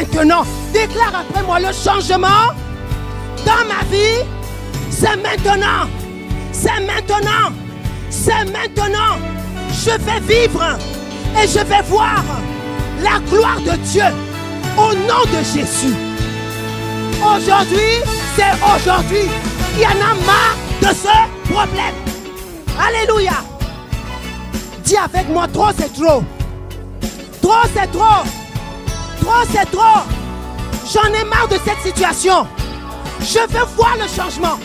maintenant. Déclare après moi, le changement dans ma vie, c'est maintenant. C'est maintenant. C'est maintenant. Je vais vivre et je vais voir la gloire de Dieu au nom de Jésus. Aujourd'hui, c'est aujourd'hui. Il y en a marre de ce problème. Alléluia. Dis avec moi, trop c'est trop. Trop c'est trop. Trop c'est trop. J'en ai marre de cette situation. Je veux voir le changement.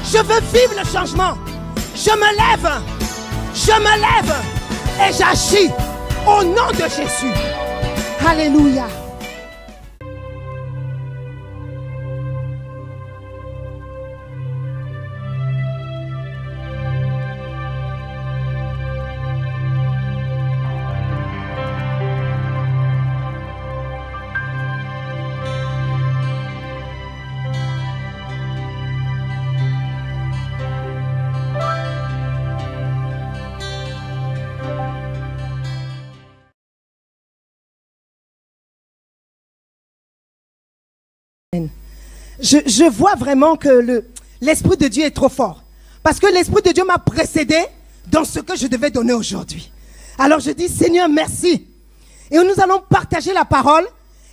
Je veux vivre le changement. Je me lève et j'agis au nom de Jésus. Alléluia. Je vois vraiment que l'Esprit de Dieu est trop fort. Parce que l'Esprit de Dieu m'a précédé dans ce que je devais donner aujourd'hui. Alors je dis, Seigneur, merci. Et nous allons partager la parole.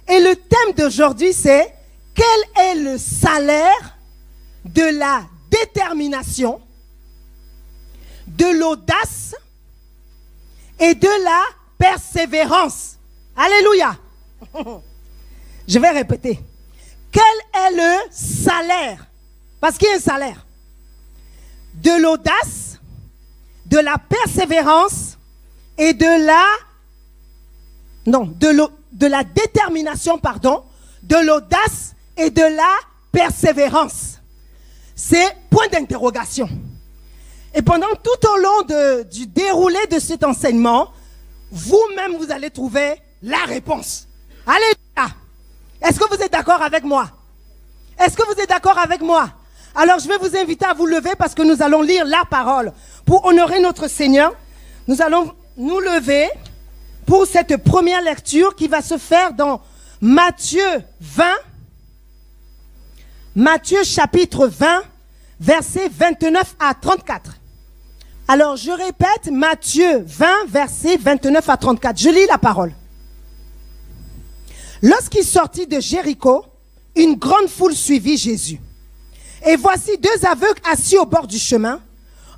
Et le thème d'aujourd'hui, c'est quel est le salaire de la détermination, de l'audace et de la persévérance. Alléluia. Je vais répéter. Quel est le salaire? Parce qu'il y a un salaire. De l'audace, de la persévérance et de la détermination, pardon, de l'audace et de la persévérance. C'est point d'interrogation. Et pendant tout au long du déroulé de cet enseignement, vous-même, vous allez trouver la réponse. Alléluia. Est-ce que vous êtes d'accord avec moi? Est-ce que vous êtes d'accord avec moi? Alors je vais vous inviter à vous lever parce que nous allons lire la parole. Pour honorer notre Seigneur, nous allons nous lever pour cette première lecture qui va se faire dans Matthieu 20. Matthieu chapitre 20, versets 29 à 34. Alors je répète, Matthieu 20, versets 29 à 34. Je lis la parole. Lorsqu'il sortit de Jéricho, une grande foule suivit Jésus. Et voici deux aveugles assis au bord du chemin,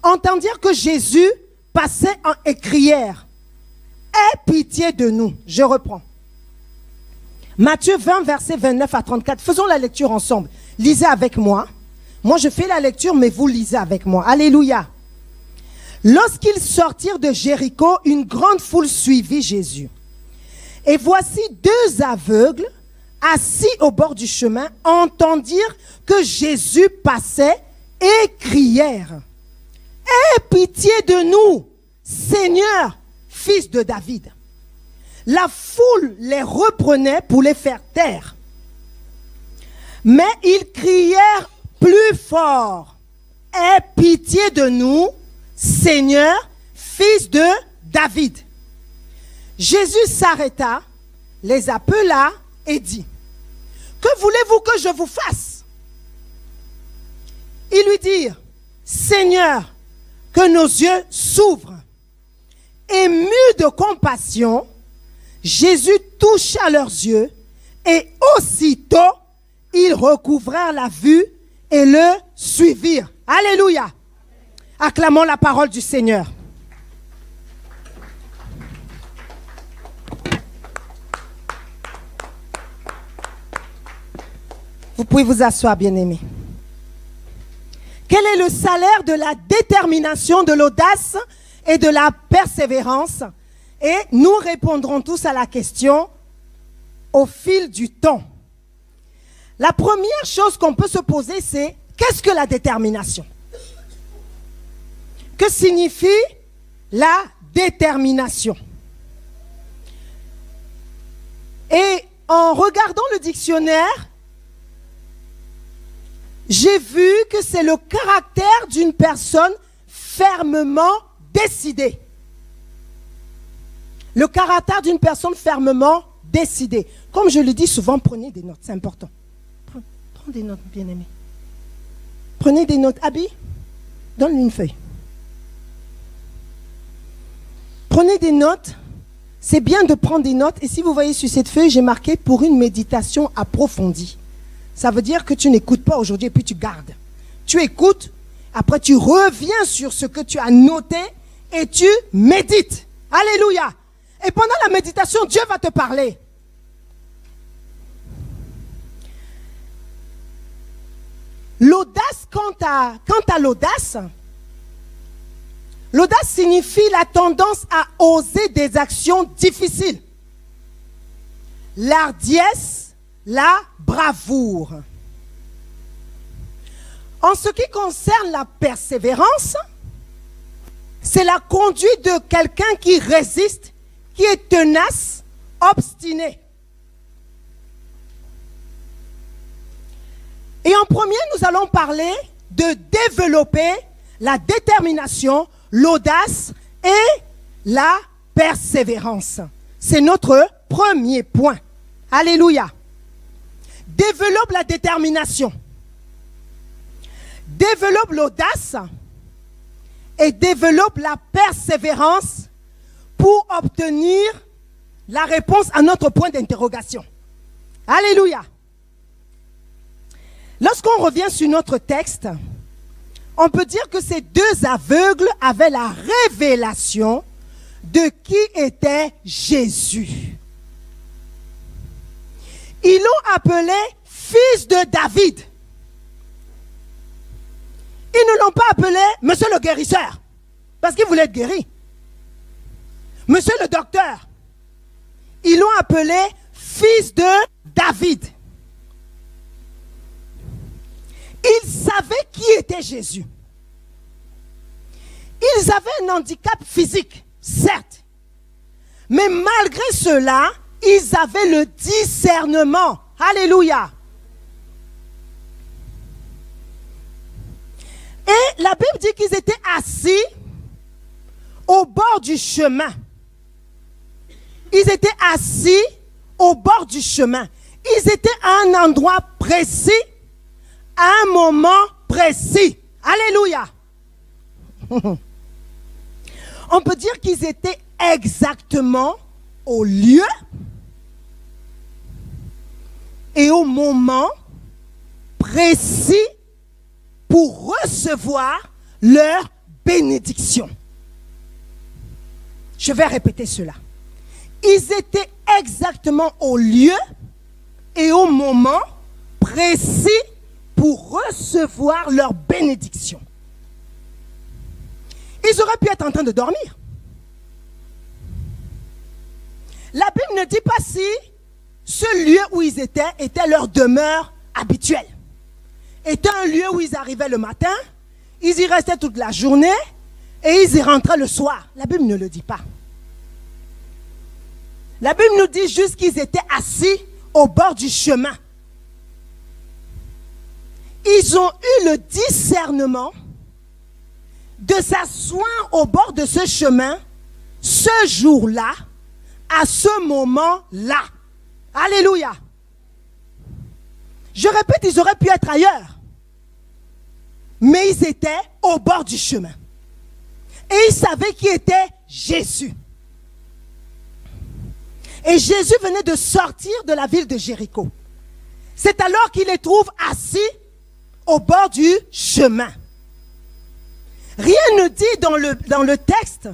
entendirent que Jésus passait et crièrent, « Aie pitié de nous !» Je reprends. Matthieu 20, versets 29 à 34. Faisons la lecture ensemble. Lisez avec moi. Moi, je fais la lecture, mais vous lisez avec moi. Alléluia. Lorsqu'ils sortirent de Jéricho, une grande foule suivit Jésus. Et voici deux aveugles, assis au bord du chemin, entendirent que Jésus passait et crièrent, « Aie pitié de nous, Seigneur, fils de David. » La foule les reprenait pour les faire taire. Mais ils crièrent plus fort, « Aie pitié de nous, Seigneur, fils de David. » Jésus s'arrêta, les appela et dit, « Que voulez-vous que je vous fasse ?» Ils lui dirent, « Seigneur, que nos yeux s'ouvrent. » Ému de compassion, Jésus toucha leurs yeux et aussitôt, ils recouvrèrent la vue et le suivirent. Alléluia. Acclamons la parole du Seigneur. Vous pouvez vous asseoir, bien-aimés. Quel est le salaire de la détermination, de l'audace et de la persévérance? Et nous répondrons tous à la question au fil du temps. La première chose qu'on peut se poser, c'est qu'est-ce que la détermination? Que signifie la détermination? Et en regardant le dictionnaire, j'ai vu que c'est le caractère d'une personne fermement décidée. Le caractère d'une personne fermement décidée. Comme je le dis souvent, prenez des notes, c'est important. Prends des notes, bien-aimé. Prenez des notes. Abby, donne-lui une feuille. Prenez des notes. C'est bien de prendre des notes. Et si vous voyez sur cette feuille, j'ai marqué pour une méditation approfondie. Ça veut dire que tu n'écoutes pas aujourd'hui et puis tu gardes. Tu écoutes, après tu reviens sur ce que tu as noté et tu médites. Alléluia. Et pendant la méditation, Dieu va te parler. L'audace, quant à l'audace, l'audace signifie la tendance à oser des actions difficiles. L'ardiesse, la bravoure. En ce qui concerne la persévérance, c'est la conduite de quelqu'un qui résiste, qui est tenace, obstiné. Et en premier, nous allons parler de développer la détermination, l'audace et la persévérance. C'est notre premier point. Alléluia. Développe la détermination. Développe l'audace et développe la persévérance pour obtenir la réponse à notre point d'interrogation. Alléluia. Lorsqu'on revient sur notre texte, on peut dire que ces deux aveugles avaient la révélation de qui était Jésus. Ils l'ont appelé fils de David. Ils ne l'ont pas appelé monsieur le guérisseur, parce qu'il voulait être guéri. Monsieur le docteur. Ils l'ont appelé fils de David. Ils savaient qui était Jésus. Ils avaient un handicap physique, certes. Mais malgré cela, ils avaient le discernement. Alléluia. Et la Bible dit qu'ils étaient assis au bord du chemin. Ils étaient assis au bord du chemin. Ils étaient à un endroit précis, à un moment précis. Alléluia. On peut dire qu'ils étaient exactement au lieu et au moment précis pour recevoir leur bénédiction. Je vais répéter cela. Ils étaient exactement au lieu et au moment précis pour recevoir leur bénédiction. Ils auraient pu être en train de dormir. La Bible ne dit pas si ce lieu où ils étaient était leur demeure habituelle. Était un lieu où ils arrivaient le matin, ils y restaient toute la journée et ils y rentraient le soir. La Bible ne le dit pas. La Bible nous dit juste qu'ils étaient assis au bord du chemin. Ils ont eu le discernement de s'asseoir au bord de ce chemin, ce jour-là, à ce moment-là. Alléluia. Je répète, ils auraient pu être ailleurs. Mais ils étaient au bord du chemin. Et ils savaient qui était Jésus. Et Jésus venait de sortir de la ville de Jéricho. C'est alors qu'il les trouve assis au bord du chemin. Rien ne dit dans le texte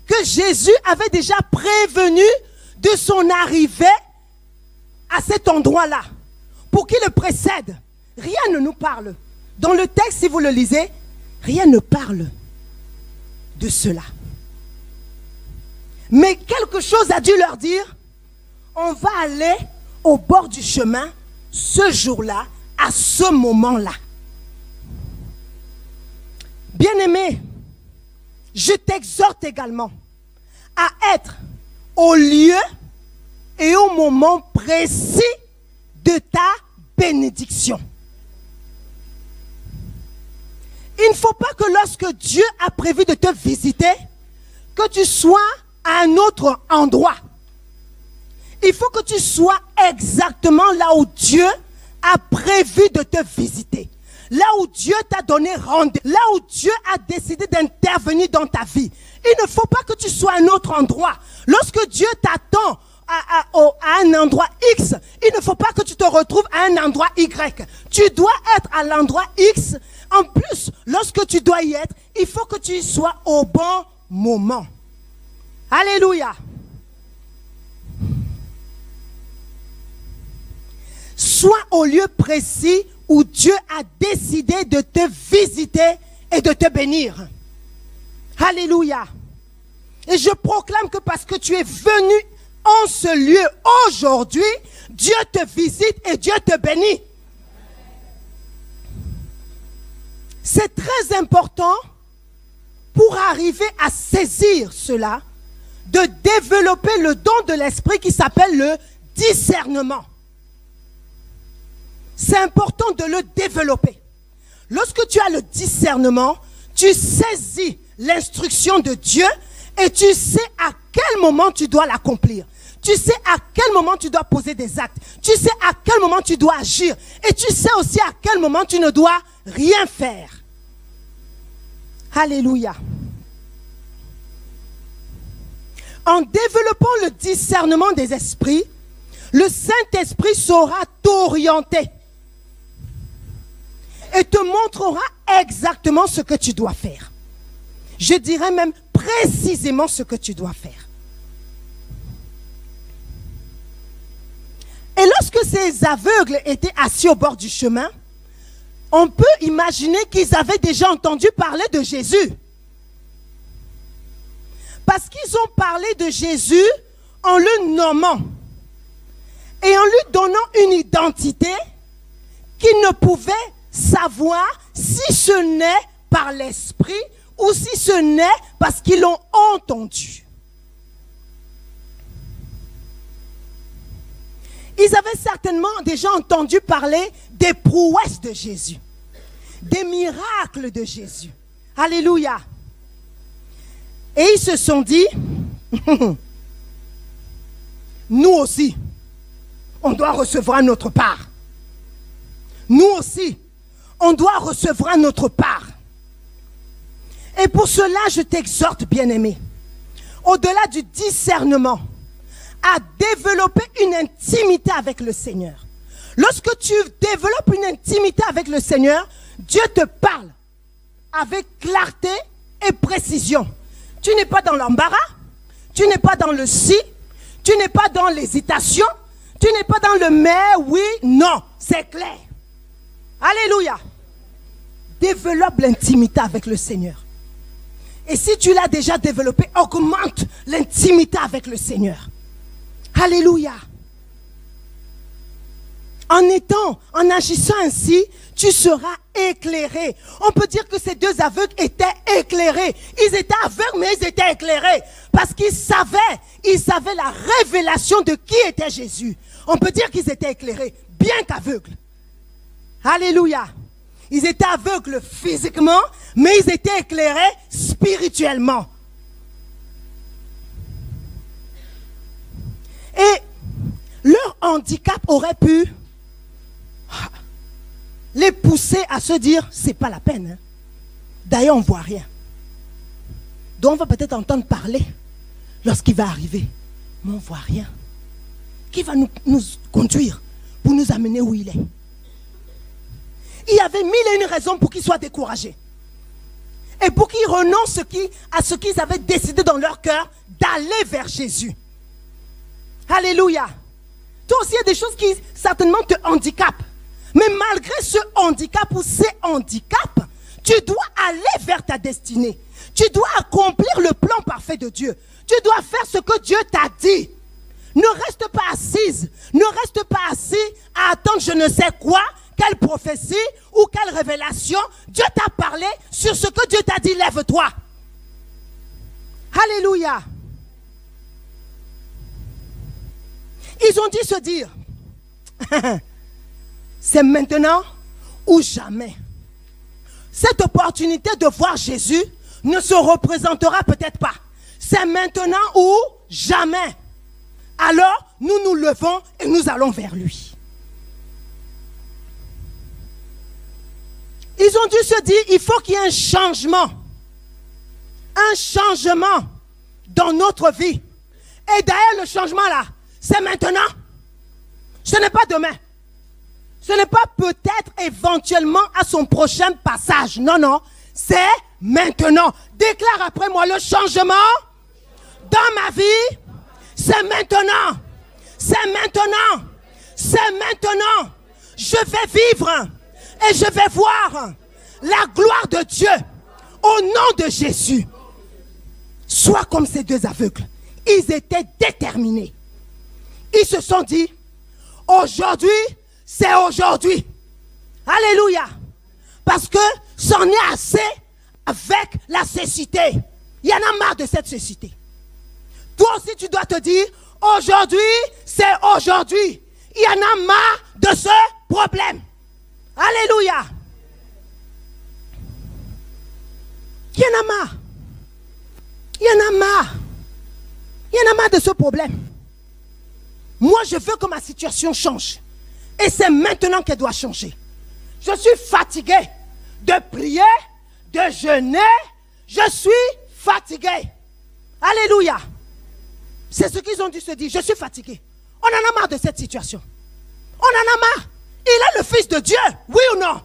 que Jésus avait déjà prévenu de son arrivée à cet endroit-là, pour qu'il le précède. Rien ne nous parle. Dans le texte, si vous le lisez, rien ne parle de cela. Mais quelque chose a dû leur dire, on va aller au bord du chemin ce jour-là, à ce moment-là. Bien-aimé, je t'exhorte également à être au lieu et au moment précis de ta bénédiction. Il ne faut pas que lorsque Dieu a prévu de te visiter, que tu sois à un autre endroit. Il faut que tu sois exactement là où Dieu a prévu de te visiter. Là où Dieu t'a donné rendez-vous. Là où Dieu a décidé d'intervenir dans ta vie. Il ne faut pas que tu sois à un autre endroit. Lorsque Dieu t'attend à un endroit X, il ne faut pas que tu te retrouves à un endroit Y. Tu dois être à l'endroit X. En plus, lorsque tu dois y être, il faut que tu y sois au bon moment. Alléluia. Sois au lieu précis où Dieu a décidé de te visiter et de te bénir. Alléluia. Et je proclame que parce que tu es venu en ce lieu aujourd'hui, Dieu te visite et Dieu te bénit. C'est très important pour arriver à saisir cela, de développer le don de l'esprit qui s'appelle le discernement. C'est important de le développer. Lorsque tu as le discernement, tu saisis l'instruction de Dieu et tu sais à quel moment tu dois l'accomplir. Tu sais à quel moment tu dois poser des actes. Tu sais à quel moment tu dois agir. Et tu sais aussi à quel moment tu ne dois rien faire. Alléluia. En développant le discernement des esprits, le Saint-Esprit saura t'orienter et te montrera exactement ce que tu dois faire. Je dirais même précisément ce que tu dois faire. Et lorsque ces aveugles étaient assis au bord du chemin, on peut imaginer qu'ils avaient déjà entendu parler de Jésus. Parce qu'ils ont parlé de Jésus en le nommant et en lui donnant une identité qu'ils ne pouvaient savoir si ce n'est par l'esprit ou si ce n'est parce qu'ils l'ont entendu. Ils avaient certainement déjà entendu parler des prouesses de Jésus, des miracles de Jésus. Alléluia. Et ils se sont dit, nous aussi, on doit recevoir notre part. Nous aussi, on doit recevoir notre part. Et pour cela, je t'exhorte, bien-aimé, au-delà du discernement, à développer une intimité avec le Seigneur. Lorsque tu développes une intimité avec le Seigneur, Dieu te parle avec clarté et précision. Tu n'es pas dans l'embarras, tu n'es pas dans le si, tu n'es pas dans l'hésitation, tu n'es pas dans le mais, oui, non, c'est clair. Alléluia. Développe l'intimité avec le Seigneur. Et si tu l'as déjà développé, augmente l'intimité avec le Seigneur. Alléluia. En agissant ainsi, tu seras éclairé. On peut dire que ces deux aveugles étaient éclairés. Ils étaient aveugles, mais ils étaient éclairés. Parce qu'ils savaient la révélation de qui était Jésus. On peut dire qu'ils étaient éclairés, bien qu'aveugles. Alléluia. Ils étaient aveugles physiquement, mais ils étaient éclairés spirituellement. Et leur handicap aurait pu les pousser à se dire, c'est pas la peine. Hein. D'ailleurs, on ne voit rien. Donc, on va peut-être entendre parler lorsqu'il va arriver. Mais on ne voit rien. Qui va nous conduire pour nous amener où il est? Il y avait 1001 raisons pour qu'ils soient découragés. Et pour qu'ils renoncent à ce qu'ils avaient décidé dans leur cœur d'aller vers Jésus. Alléluia. Toi aussi, il y a des choses qui certainement te handicapent. Mais malgré ce handicap ou ces handicaps, tu dois aller vers ta destinée. Tu dois accomplir le plan parfait de Dieu. Tu dois faire ce que Dieu t'a dit. Ne reste pas assise. Ne reste pas assis à attendre je ne sais quoi, quelle prophétie ou quelle révélation. Dieu t'a parlé sur ce que Dieu t'a dit. Lève-toi. Alléluia. Ils ont dû se dire, c'est maintenant ou jamais. Cette opportunité de voir Jésus ne se représentera peut-être pas. C'est maintenant ou jamais. Alors, nous nous levons et nous allons vers lui. Ils ont dû se dire, il faut qu'il y ait un changement dans notre vie. Et d'ailleurs, le changement là, c'est maintenant. Ce n'est pas demain. Ce n'est pas peut-être éventuellement à son prochain passage. Non, non, c'est maintenant. Déclare après moi, le changement dans ma vie, c'est maintenant. C'est maintenant. C'est maintenant. Je vais vivre et je vais voir la gloire de Dieu au nom de Jésus. Sois comme ces deux aveugles. Ils étaient déterminés. Ils se sont dit, aujourd'hui, c'est aujourd'hui. Alléluia. Parce que c'en est assez avec la cécité. Il y en a marre de cette cécité. Toi aussi, tu dois te dire, aujourd'hui, c'est aujourd'hui. Il y en a marre de ce problème. Alléluia. Il y en a marre. Il y en a marre. Il y en a marre de ce problème. Moi, je veux que ma situation change. Et c'est maintenant qu'elle doit changer. Je suis fatigué de prier, de jeûner. Je suis fatigué. Alléluia. C'est ce qu'ils ont dû se dire. Je suis fatigué. On en a marre de cette situation. On en a marre. Il est le Fils de Dieu. Oui ou non?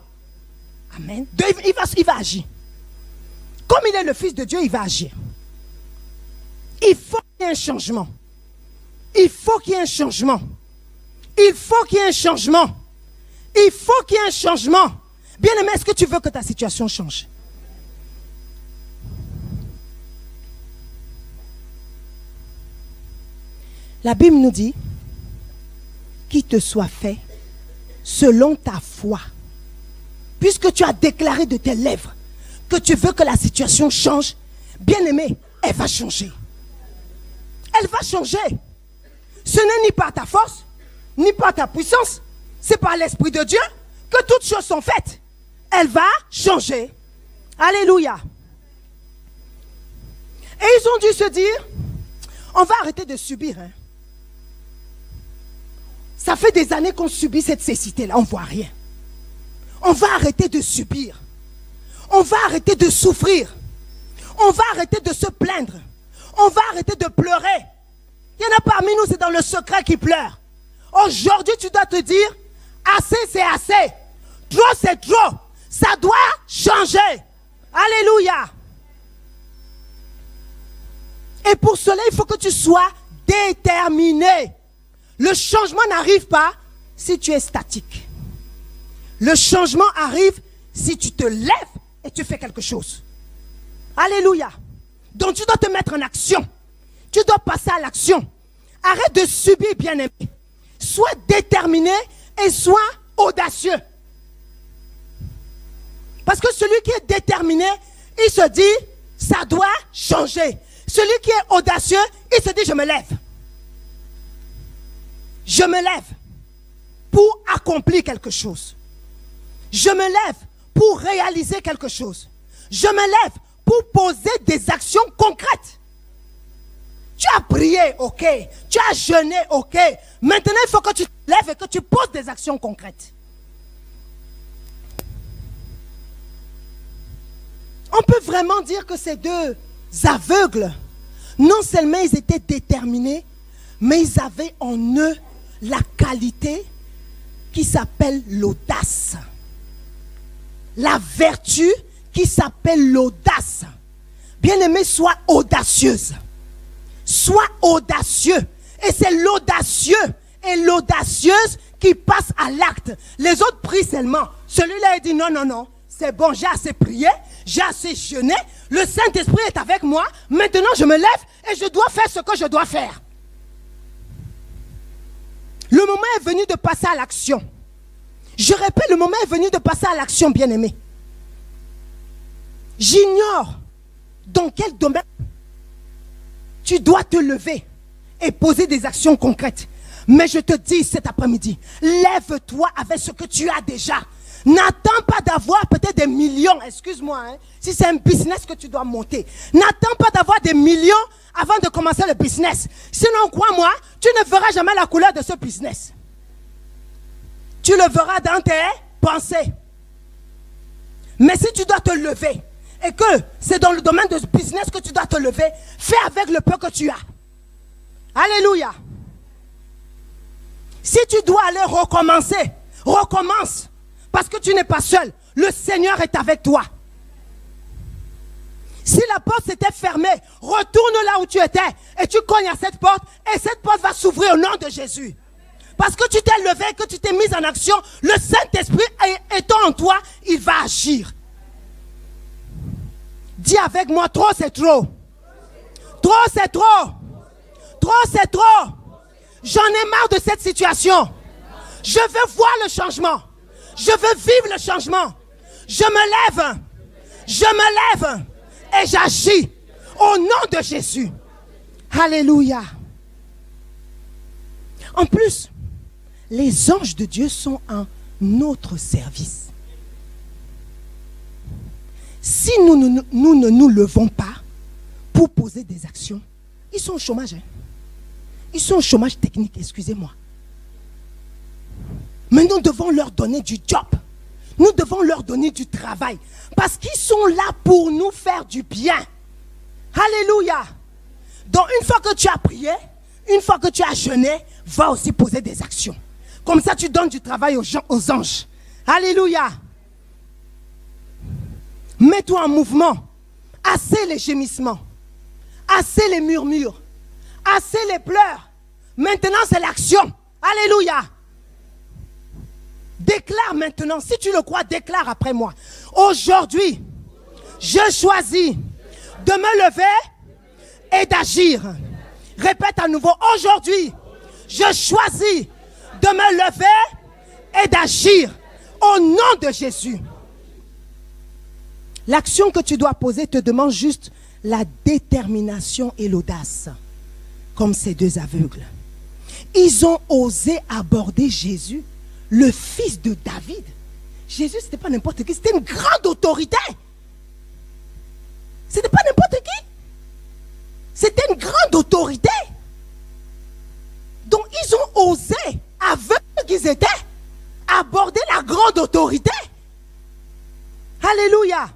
Amen. Il va agir. Comme il est le Fils de Dieu, il va agir. Il faut qu'il y ait un changement. Il faut qu'il y ait un changement. Il faut qu'il y ait un changement. Il faut qu'il y ait un changement. Bien-aimé, est-ce que tu veux que ta situation change? La Bible nous dit qu'il te soit fait selon ta foi. Puisque tu as déclaré de tes lèvres que tu veux que la situation change, bien-aimé, elle va changer. Elle va changer. Ce n'est ni par ta force, ni par ta puissance. C'est par l'Esprit de Dieu que toutes choses sont faites. Elle va changer. Alléluia. Et ils ont dû se dire, on va arrêter de subir. Hein. Ça fait des années qu'on subit cette cécité-là, on ne voit rien. On va arrêter de subir. On va arrêter de souffrir. On va arrêter de se plaindre. On va arrêter de pleurer. Il y en a parmi nous, c'est dans le secret qui pleure. Aujourd'hui, tu dois te dire, assez, c'est assez. Trop, c'est trop. Ça doit changer. Alléluia. Et pour cela, il faut que tu sois déterminé. Le changement n'arrive pas si tu es statique. Le changement arrive si tu te lèves et tu fais quelque chose. Alléluia. Donc tu dois te mettre en action. Tu dois passer à l'action. Arrête de subir, bien-aimé. Sois déterminé et sois audacieux. Parce que celui qui est déterminé, il se dit, ça doit changer. Celui qui est audacieux, il se dit, je me lève. Je me lève pour accomplir quelque chose. Je me lève pour réaliser quelque chose. Je me lève pour poser des actions concrètes. Tu as prié, ok. Tu as jeûné, ok. Maintenant, il faut que tu te lèves et que tu poses des actions concrètes. On peut vraiment dire que ces deux aveugles, non seulement ils étaient déterminés, mais ils avaient en eux la qualité qui s'appelle l'audace. La vertu qui s'appelle l'audace. Bien-aimé, sois audacieuse. Sois audacieux. Et c'est l'audacieux et l'audacieuse qui passe à l'acte. Les autres prient seulement. Celui-là, il dit non, non, non. C'est bon, j'ai assez prié, j'ai assez jeûné. Le Saint-Esprit est avec moi. Maintenant, je me lève et je dois faire ce que je dois faire. Le moment est venu de passer à l'action. Je répète, le moment est venu de passer à l'action, bien-aimé. J'ignore dans quel domaine tu dois te lever et poser des actions concrètes. Mais je te dis cet après-midi, lève-toi avec ce que tu as déjà. N'attends pas d'avoir peut-être des millions, excuse-moi, hein, si c'est un business que tu dois monter. N'attends pas d'avoir des millions avant de commencer le business. Sinon, crois-moi, tu ne verras jamais la couleur de ce business. Tu le verras dans tes pensées. Mais si tu dois te lever, et que c'est dans le domaine de business que tu dois te lever, fais avec le peu que tu as. Alléluia. Si tu dois aller recommencer, recommence. Parce que tu n'es pas seul. Le Seigneur est avec toi. Si la porte s'était fermée, retourne là où tu étais et tu cognes à cette porte et cette porte va s'ouvrir au nom de Jésus. Parce que tu t'es levé, que tu t'es mis en action, le Saint-Esprit étant en toi, il va agir. Dis avec moi, trop c'est trop. Trop c'est trop. Trop c'est trop. J'en ai marre de cette situation. Je veux voir le changement. Je veux vivre le changement. Je me lève. Je me lève. Et j'agis au nom de Jésus. Alléluia. En plus, les anges de Dieu sont en notre service. Si nous ne nous levons pas pour poser des actions, ils sont au chômage. Hein? Ils sont au chômage technique, excusez-moi. Mais nous devons leur donner du job. Nous devons leur donner du travail. Parce qu'ils sont là pour nous faire du bien. Alléluia. Donc une fois que tu as prié, une fois que tu as jeûné, va aussi poser des actions. Comme ça tu donnes du travail aux anges. Alléluia. Mets-toi en mouvement. Assez les gémissements. Assez les murmures. Assez les pleurs. Maintenant c'est l'action. Alléluia. Déclare maintenant, si tu le crois, déclare après moi. Aujourd'hui, je choisis de me lever et d'agir. Répète à nouveau, aujourd'hui, je choisis de me lever et d'agir au nom de Jésus. L'action que tu dois poser te demande juste la détermination et l'audace, comme ces deux aveugles. Ils ont osé aborder Jésus, le fils de David. Jésus, ce n'était pas n'importe qui, c'était une grande autorité. Ce n'était pas n'importe qui. C'était une grande autorité. Donc, ils ont osé, aveugles qu'ils étaient, aborder la grande autorité. Alléluia.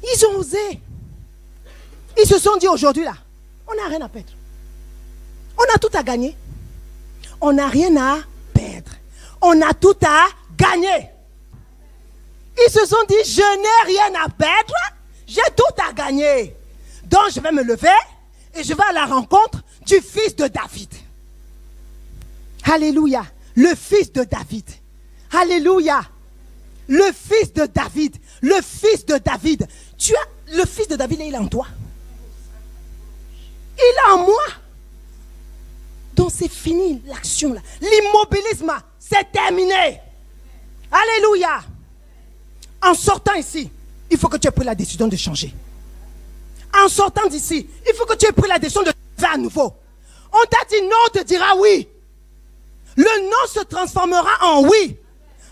Ils ont osé. Ils se sont dit aujourd'hui là, on n'a rien à perdre. On a tout à gagner. On n'a rien à perdre. On a tout à gagner. Ils se sont dit, je n'ai rien à perdre, j'ai tout à gagner. Donc je vais me lever et je vais à la rencontre du fils de David. Alléluia. Le fils de David. Alléluia. Le fils de David. Le fils de David. Tu as le fils de David et il est en toi. Il est en moi. Donc c'est fini l'action là. L'immobilisme, c'est terminé. Alléluia. En sortant ici, il faut que tu aies pris la décision de changer. En sortant d'ici, il faut que tu aies pris la décision de faire à nouveau. On t'a dit non, on te dira oui. Le non se transformera en oui.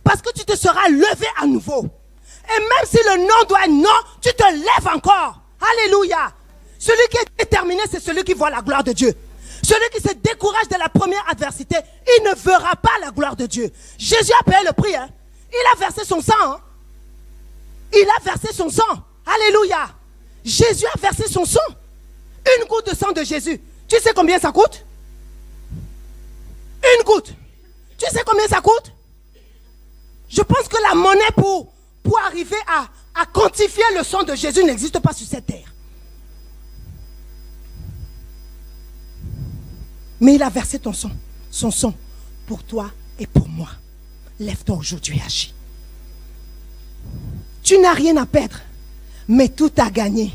Parce que tu te seras levé à nouveau. Et même si le non doit être non, tu te lèves encore. Alléluia. Celui qui est déterminé, c'est celui qui voit la gloire de Dieu. Celui qui se décourage de la première adversité, il ne verra pas la gloire de Dieu. Jésus a payé le prix. Hein. Il a versé son sang. Hein. Il a versé son sang. Alléluia. Jésus a versé son sang. Une goutte de sang de Jésus. Tu sais combien ça coûte? Une goutte. Tu sais combien ça coûte? Je pense que la monnaie pour arriver à quantifier le sang de Jésus n'existe pas sur cette terre. Mais il a versé son sang pour toi et pour moi. Lève-toi aujourd'hui et agis. Tu n'as rien à perdre, mais tout à gagner.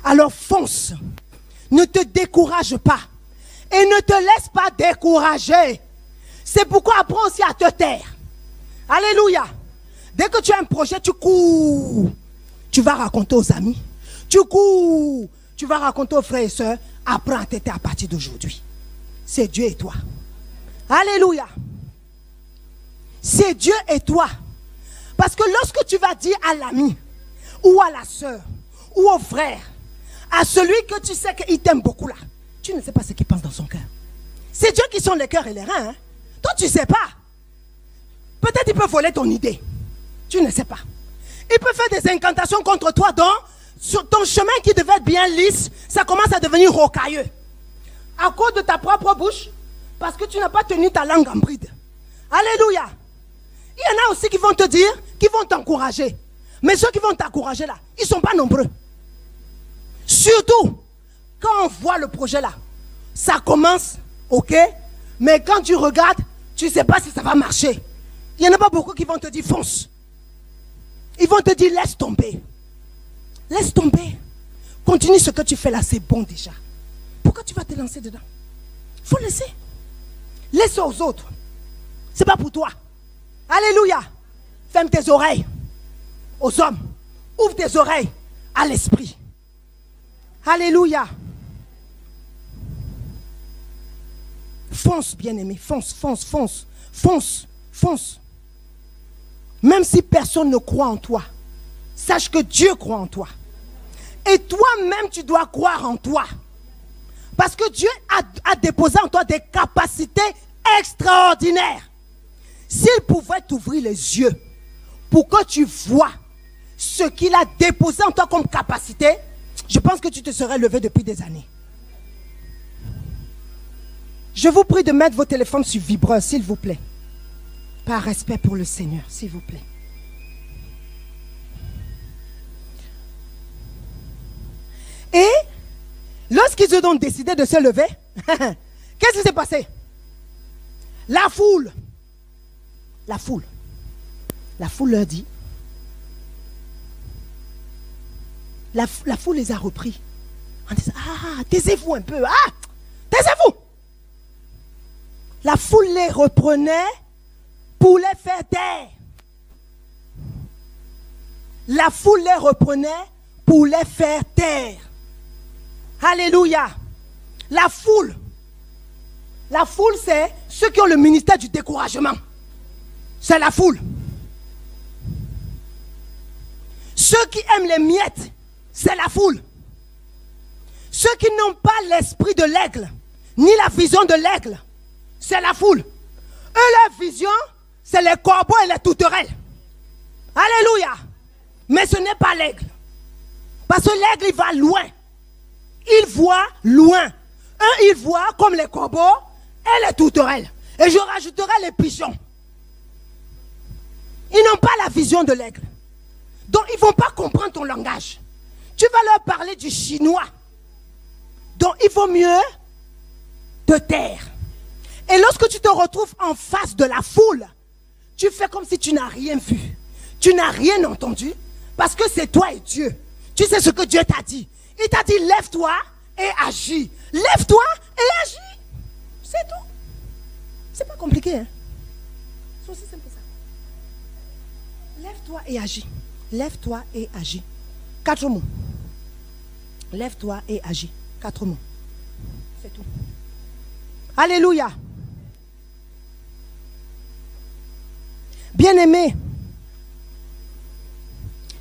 Alors fonce. Ne te décourage pas. Et ne te laisse pas décourager. C'est pourquoi apprends aussi à te taire. Alléluia. Dès que tu as un projet, tu cours. Tu vas raconter aux amis. Tu cours. Tu vas raconter aux frères et sœurs. Apprends à te taire à partir d'aujourd'hui. C'est Dieu et toi. Alléluia. C'est Dieu et toi. Parce que lorsque tu vas dire à l'ami, ou à la soeur, ou au frère, à celui que tu sais qu'il t'aime beaucoup là, tu ne sais pas ce qu'il pense dans son cœur. C'est Dieu qui sonde les cœurs et les reins. Hein? Toi, tu ne sais pas. Peut-être il peut voler ton idée. Tu ne sais pas. Il peut faire des incantations contre toi sur ton chemin qui devait être bien lisse, ça commence à devenir rocailleux. À cause de ta propre bouche, parce que tu n'as pas tenu ta langue en bride. Alléluia. Il y en a aussi qui vont te dire, qui vont t'encourager. Mais ceux qui vont t'encourager là, ils ne sont pas nombreux. Surtout, quand on voit le projet là, ça commence, ok, mais quand tu regardes, tu ne sais pas si ça va marcher. Il n'y en a pas beaucoup qui vont te dire fonce. Ils vont te dire laisse tomber. Laisse tomber. Continue ce que tu fais là, c'est bon déjà. Pourquoi tu vas te lancer dedans? Il faut laisser. Laisse aux autres. Ce n'est pas pour toi. Alléluia. Ferme tes oreilles aux hommes. Ouvre tes oreilles à l'esprit. Alléluia. Fonce, bien-aimé. Fonce, fonce, fonce. Fonce, fonce. Même si personne ne croit en toi, sache que Dieu croit en toi. Et toi-même, tu dois croire en toi. Parce que Dieu a déposé en toi des capacités extraordinaires. S'il pouvait t'ouvrir les yeux pour que tu vois ce qu'il a déposé en toi comme capacité, je pense que tu te serais levé depuis des années. Je vous prie de mettre vos téléphones sur vibreur, s'il vous plaît. Par respect pour le Seigneur, s'il vous plaît. Et lorsqu'ils ont décidé de se lever, qu'est-ce qui s'est passé? La foule leur dit, la foule les a repris en disant, ah, taisez-vous un peu, ah, taisez-vous. La foule les reprenait pour les faire taire. La foule les reprenait pour les faire taire. Alléluia. La foule, c'est ceux qui ont le ministère du découragement. C'est la foule. Ceux qui aiment les miettes, c'est la foule. Ceux qui n'ont pas l'esprit de l'aigle, ni la vision de l'aigle, c'est la foule. Eux, leur vision, c'est les corbeaux et les tourterelles. Alléluia. Mais ce n'est pas l'aigle. Parce que l'aigle, il va loin. Il voit loin. Eux, ils voient comme les corbeaux et les tourterelles. Et je rajouterai les pigeons. Ils n'ont pas la vision de l'aigle. Donc, ils ne vont pas comprendre ton langage. Tu vas leur parler du chinois. Donc, il vaut mieux te taire. Et lorsque tu te retrouves en face de la foule, tu fais comme si tu n'as rien vu. Tu n'as rien entendu. Parce que c'est toi et Dieu. Tu sais ce que Dieu t'a dit. Il t'a dit, lève-toi et agis. Lève-toi et agis. C'est tout. C'est pas compliqué, hein. C'est aussi simple que ça. Lève-toi et agis. Lève-toi et agis. 4 mots. Lève-toi et agis. 4 mots. C'est tout. Alléluia. Bien-aimé,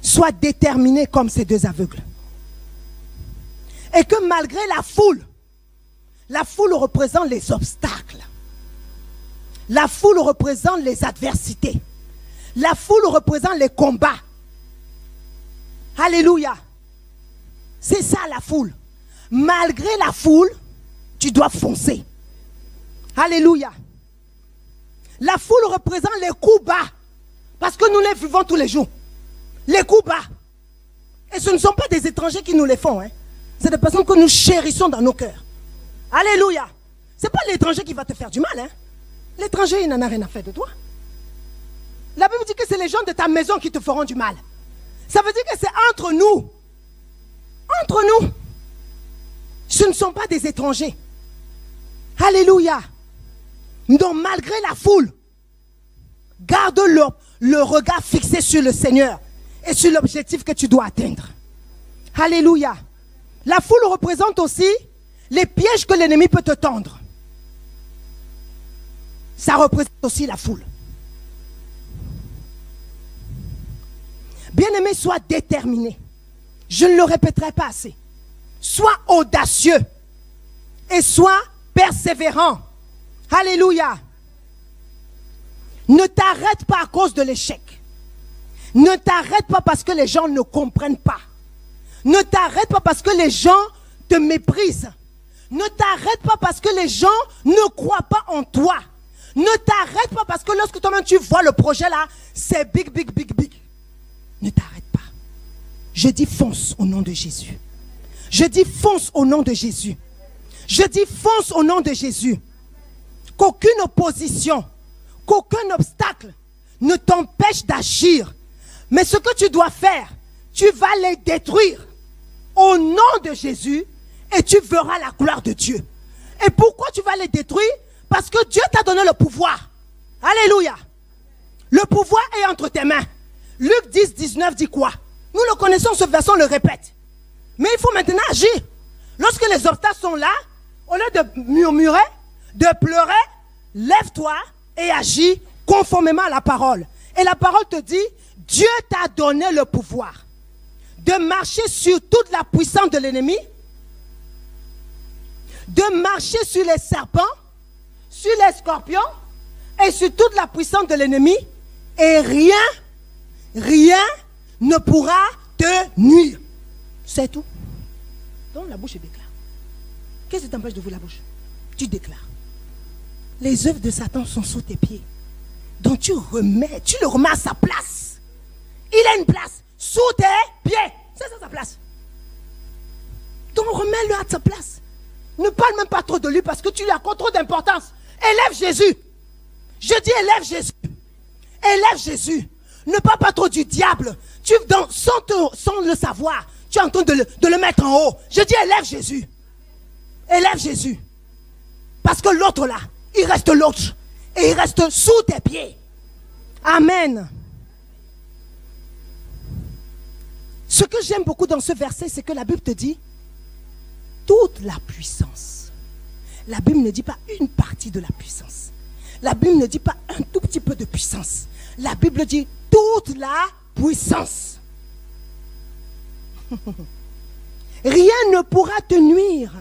sois déterminé comme ces 2 aveugles. Et que malgré la foule représente les obstacles. La foule représente les adversités. La foule représente les combats. Alléluia. C'est ça la foule. Malgré la foule, tu dois foncer. Alléluia. La foule représente les coups bas. Parce que nous les vivons tous les jours. Les coups bas. Et ce ne sont pas des étrangers qui nous les font. Hein. C'est des personnes que nous chérissons dans nos cœurs. Alléluia. Ce n'est pas l'étranger qui va te faire du mal. Hein. L'étranger, il n'en a rien à faire de toi. La Bible dit que c'est les gens de ta maison qui te feront du mal. Ça veut dire que c'est entre nous. Entre nous. Ce ne sont pas des étrangers. Alléluia. Donc malgré la foule, garde le regard fixé sur le Seigneur et sur l'objectif que tu dois atteindre. Alléluia. La foule représente aussi les pièges que l'ennemi peut te tendre. ça représente aussi la foule. Bien-aimé, sois déterminé. Je ne le répéterai pas assez. Sois audacieux et sois persévérant. Alléluia. Ne t'arrête pas à cause de l'échec. Ne t'arrête pas parce que les gens ne comprennent pas. Ne t'arrête pas parce que les gens te méprisent. Ne t'arrête pas parce que les gens ne croient pas en toi. Ne t'arrête pas parce que lorsque toi-même tu vois le projet là, c'est big, big, big, big. Ne t'arrête pas. Je dis fonce au nom de Jésus. Je dis fonce au nom de Jésus. Je dis fonce au nom de Jésus. Qu'aucune opposition, qu'aucun obstacle ne t'empêche d'agir. Mais ce que tu dois faire, tu vas les détruire au nom de Jésus et tu verras la gloire de Dieu. Et pourquoi tu vas les détruire? Parce que Dieu t'a donné le pouvoir. Alléluia. Le pouvoir est entre tes mains. Luc 10, 19 dit quoi? Nous le connaissons, ce verset, on le répète. Mais il faut maintenant agir. Lorsque les obstacles sont là, au lieu de murmurer, de pleurer, lève-toi et agis conformément à la parole. Et la parole te dit, Dieu t'a donné le pouvoir de marcher sur toute la puissance de l'ennemi, de marcher sur les serpents, sur les scorpions et sur toute la puissance de l'ennemi, et rien ne pourra te nuire. C'est tout. Donc la bouche déclare. Qu'est-ce qui t'empêche d'ouvrir la bouche? Tu déclares. Les œuvres de Satan sont sous tes pieds. Donc tu le remets à sa place. Il a une place sous tes pieds. C'est ça sa place. Donc remets-le à sa place. Ne parle même pas trop de lui parce que tu lui accordes trop d'importance. Élève Jésus. Je dis élève Jésus. Élève Jésus. Ne parle pas trop du diable. Sans le savoir, tu es en train de le mettre en haut. Je dis élève Jésus. Élève Jésus. Parce que l'autre là, il reste l'autre. Et il reste sous tes pieds. Amen. Ce que j'aime beaucoup dans ce verset, c'est que la Bible te dit toute la puissance. La Bible ne dit pas une partie de la puissance. La Bible ne dit pas un tout petit peu de puissance. La Bible dit toute la puissance. Rien ne pourra te nuire.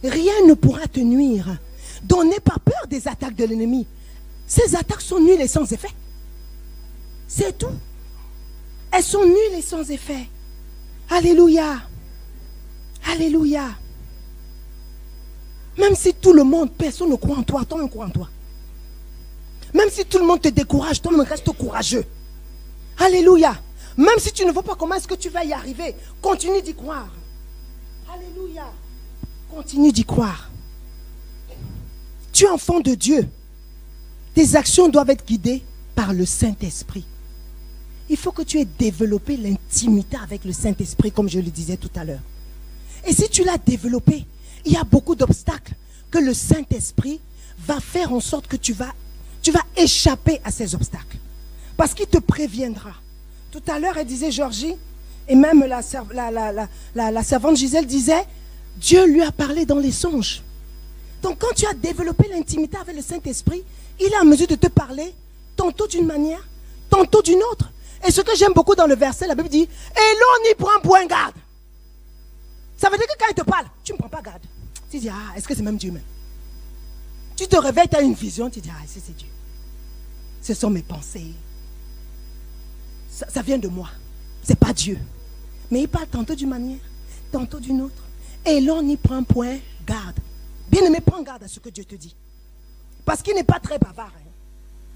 Rien ne pourra te nuire. Donc n'aie pas peur des attaques de l'ennemi. Ces attaques sont nulles et sans effet. C'est tout. Elles sont nulles et sans effet. Alléluia. Alléluia. Même si tout le monde, personne ne croit en toi, toi-même crois en toi. Même si tout le monde te décourage, toi-même reste courageux. Alléluia. Même si tu ne vois pas comment est-ce que tu vas y arriver, continue d'y croire. Alléluia. Continue d'y croire. Tu es enfant de Dieu. Tes actions doivent être guidées par le Saint-Esprit. Il faut que tu aies développé l'intimité avec le Saint-Esprit, comme je le disais tout à l'heure. Et si tu l'as développé, il y a beaucoup d'obstacles que le Saint-Esprit va faire en sorte que tu vas échapper à ces obstacles. Parce qu'il te préviendra. Tout à l'heure, elle disait, Georgie, et même la servante Gisèle disait, Dieu lui a parlé dans les songes. Donc quand tu as développé l'intimité avec le Saint-Esprit, il est en mesure de te parler tantôt d'une manière, tantôt d'une autre. Et ce que j'aime beaucoup dans le verset, la Bible dit, et l'on y prend point garde. Ça veut dire que quand il te parle, tu ne prends pas garde. Tu dis, ah, est-ce que c'est même Dieu même? Tu te réveilles, tu as une vision, tu dis, ah, c'est Dieu. Ce sont mes pensées. Ça vient de moi. Ce n'est pas Dieu. Mais il parle tantôt d'une manière, tantôt d'une autre. Et l'on n'y prend point garde. Bien-aimé, prends garde à ce que Dieu te dit. Parce qu'il n'est pas très bavard. Hein.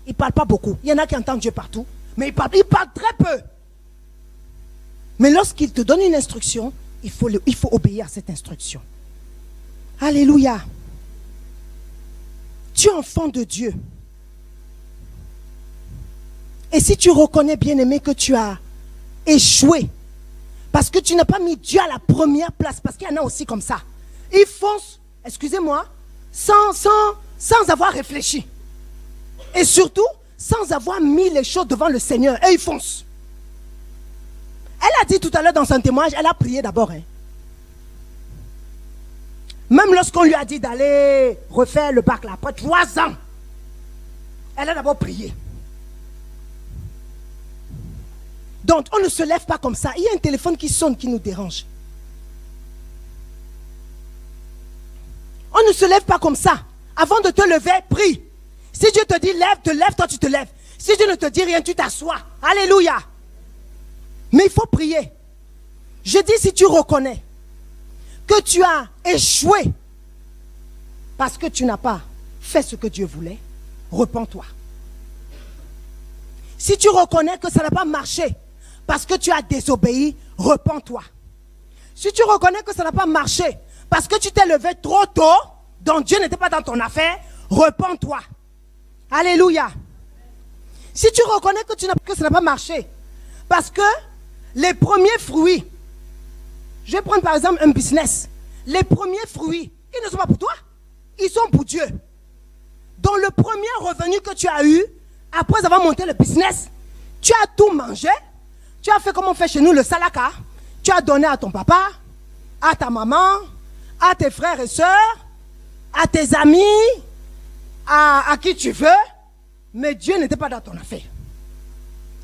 Il ne parle pas beaucoup. Il y en a qui entendent Dieu partout. Mais il parle très peu. Mais lorsqu'il te donne une instruction, il faut obéir à cette instruction. Alléluia. Tu es enfant de Dieu. Et si tu reconnais, bien-aimé, que tu as échoué, parce que tu n'as pas mis Dieu à la première place, parce qu'il y en a aussi comme ça. Ils foncent, excusez-moi, sans avoir réfléchi. Et surtout, sans avoir mis les choses devant le Seigneur. Et ils foncent. Elle a dit tout à l'heure dans son témoignage, elle a prié d'abord. Hein. Même lorsqu'on lui a dit d'aller refaire le bac là, après 3 ans, Elle a d'abord prié. Donc, on ne se lève pas comme ça. Il y a un téléphone qui sonne, qui nous dérange. On ne se lève pas comme ça. Avant de te lever, prie. Si Dieu te dit lève, te lève, toi tu te lèves. Si Dieu ne te dit rien, tu t'assois. Alléluia. Mais il faut prier. Je dis, si tu reconnais que tu as échoué parce que tu n'as pas fait ce que Dieu voulait, repens-toi. Si tu reconnais que ça n'a pas marché parce que tu as désobéi, repens-toi. Si tu reconnais que ça n'a pas marché parce que tu t'es levé trop tôt, donc Dieu n'était pas dans ton affaire, repens-toi. Alléluia. Si tu reconnais que ça n'a pas marché parce que les premiers fruits, je vais prendre par exemple un business, les premiers fruits, ils ne sont pas pour toi, ils sont pour Dieu. Donc le premier revenu que tu as eu, après avoir monté le business, tu as tout mangé, tu as fait comme on fait chez nous le salaka, tu as donné à ton papa, à ta maman, à tes frères et sœurs, à tes amis, à qui tu veux, mais Dieu n'était pas dans ton affaire.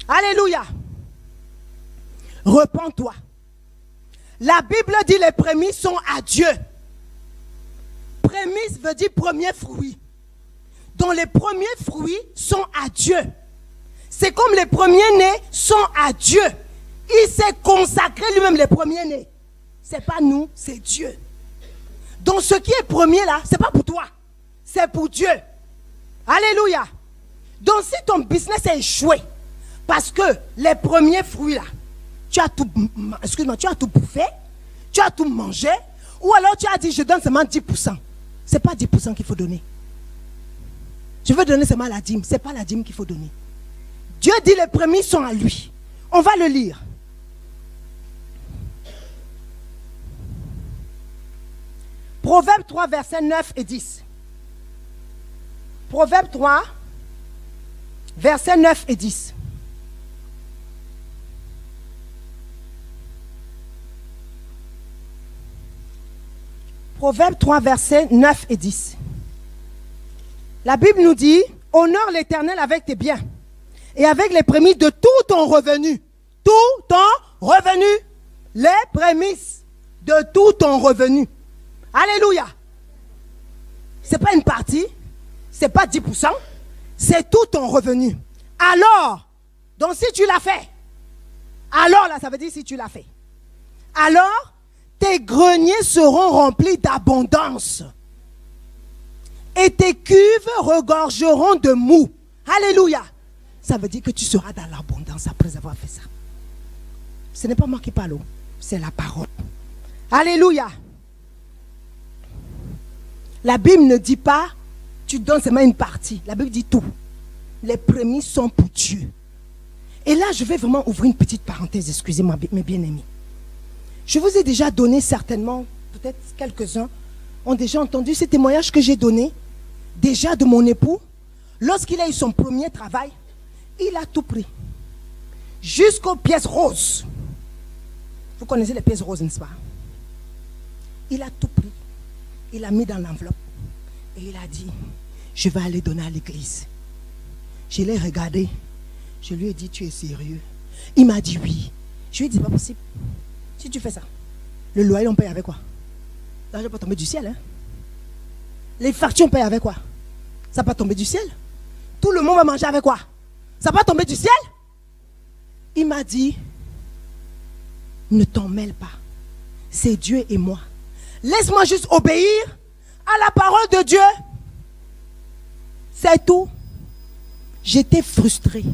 Alléluia. Repens-toi. La Bible dit les prémices sont à Dieu. Prémices veut dire premier fruit. Donc les premiers fruits sont à Dieu. C'est comme les premiers-nés sont à Dieu. Il s'est consacré lui-même les premiers-nés. Ce n'est pas nous, c'est Dieu. Donc ce qui est premier là, ce n'est pas pour toi. C'est pour Dieu. Alléluia. Donc si ton business a échoué, parce que les premiers fruits là, tu as tout bouffé, tu as tout mangé, ou alors tu as dit je donne seulement 10%. Ce n'est pas 10% qu'il faut donner. Je veux donner seulement la dîme, ce n'est pas la dîme qu'il faut donner. Dieu dit les prémices sont à lui. On va le lire. Proverbe 3, versets 9 et 10. Proverbe 3, versets 9 et 10. Proverbe 3, versets 9 et 10. La Bible nous dit, honore l'Éternel avec tes biens et avec les prémices de tout ton revenu. Tout ton revenu. Les prémices de tout ton revenu. Alléluia. Ce n'est pas une partie, ce n'est pas 10%, c'est tout ton revenu. Alors, donc si tu l'as fait, alors là, ça veut dire si tu l'as fait. Alors, tes greniers seront remplis d'abondance. Et tes cuves regorgeront de mou. Alléluia. Ça veut dire que tu seras dans l'abondance après avoir fait ça. Ce n'est pas moi qui parle, c'est la parole. Alléluia. La Bible ne dit pas, tu donnes seulement une partie. La Bible dit tout. Les prémices sont pour Dieu. Et là, je vais vraiment ouvrir une petite parenthèse, excusez-moi mes bien-aimés. Je vous ai déjà donné certainement, peut-être quelques-uns ont déjà entendu ces témoignages que j'ai donnés, déjà de mon époux. Lorsqu'il a eu son premier travail, il a tout pris. Jusqu'aux pièces roses. Vous connaissez les pièces roses, n'est-ce pas? Il a tout pris. Il a mis dans l'enveloppe. Et il a dit, je vais aller donner à l'église. Je l'ai regardé. Je lui ai dit, tu es sérieux? Il m'a dit oui. Je lui ai dit, c'est pas possible. Si tu fais ça, le loyer, on paye avec quoi? L'argent peut tomber du ciel. Hein? Les factures, on paye avec quoi? Ça peut tomber du ciel. Tout le monde va manger avec quoi? Ça va tomber du ciel. Il m'a dit, ne t'en mêle pas. C'est Dieu et moi. Laisse-moi juste obéir à la parole de Dieu. C'est tout. J'étais frustré.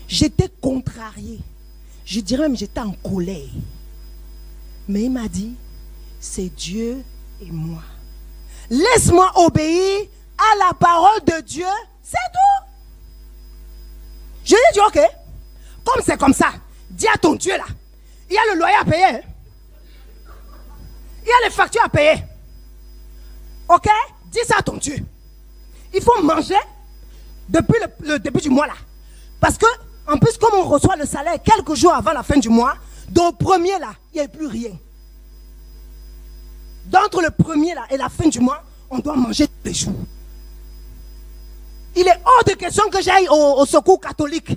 J'étais contrarié. Je dirais même j'étais en colère. Mais il m'a dit, c'est Dieu et moi. Laisse-moi obéir à la parole de Dieu. C'est tout. Je lui ai dit, ok, comme c'est comme ça, dis à ton Dieu là, il y a le loyer à payer. Hein? Il y a les factures à payer. Ok, dis ça à ton Dieu. Il faut manger depuis le début du mois là. Parce que, en plus, comme on reçoit le salaire quelques jours avant la fin du mois, donc le premier là, il n'y a plus rien. D'entre le premier là et la fin du mois, on doit manger tous les jours. Il est hors de question que j'aille au secours catholique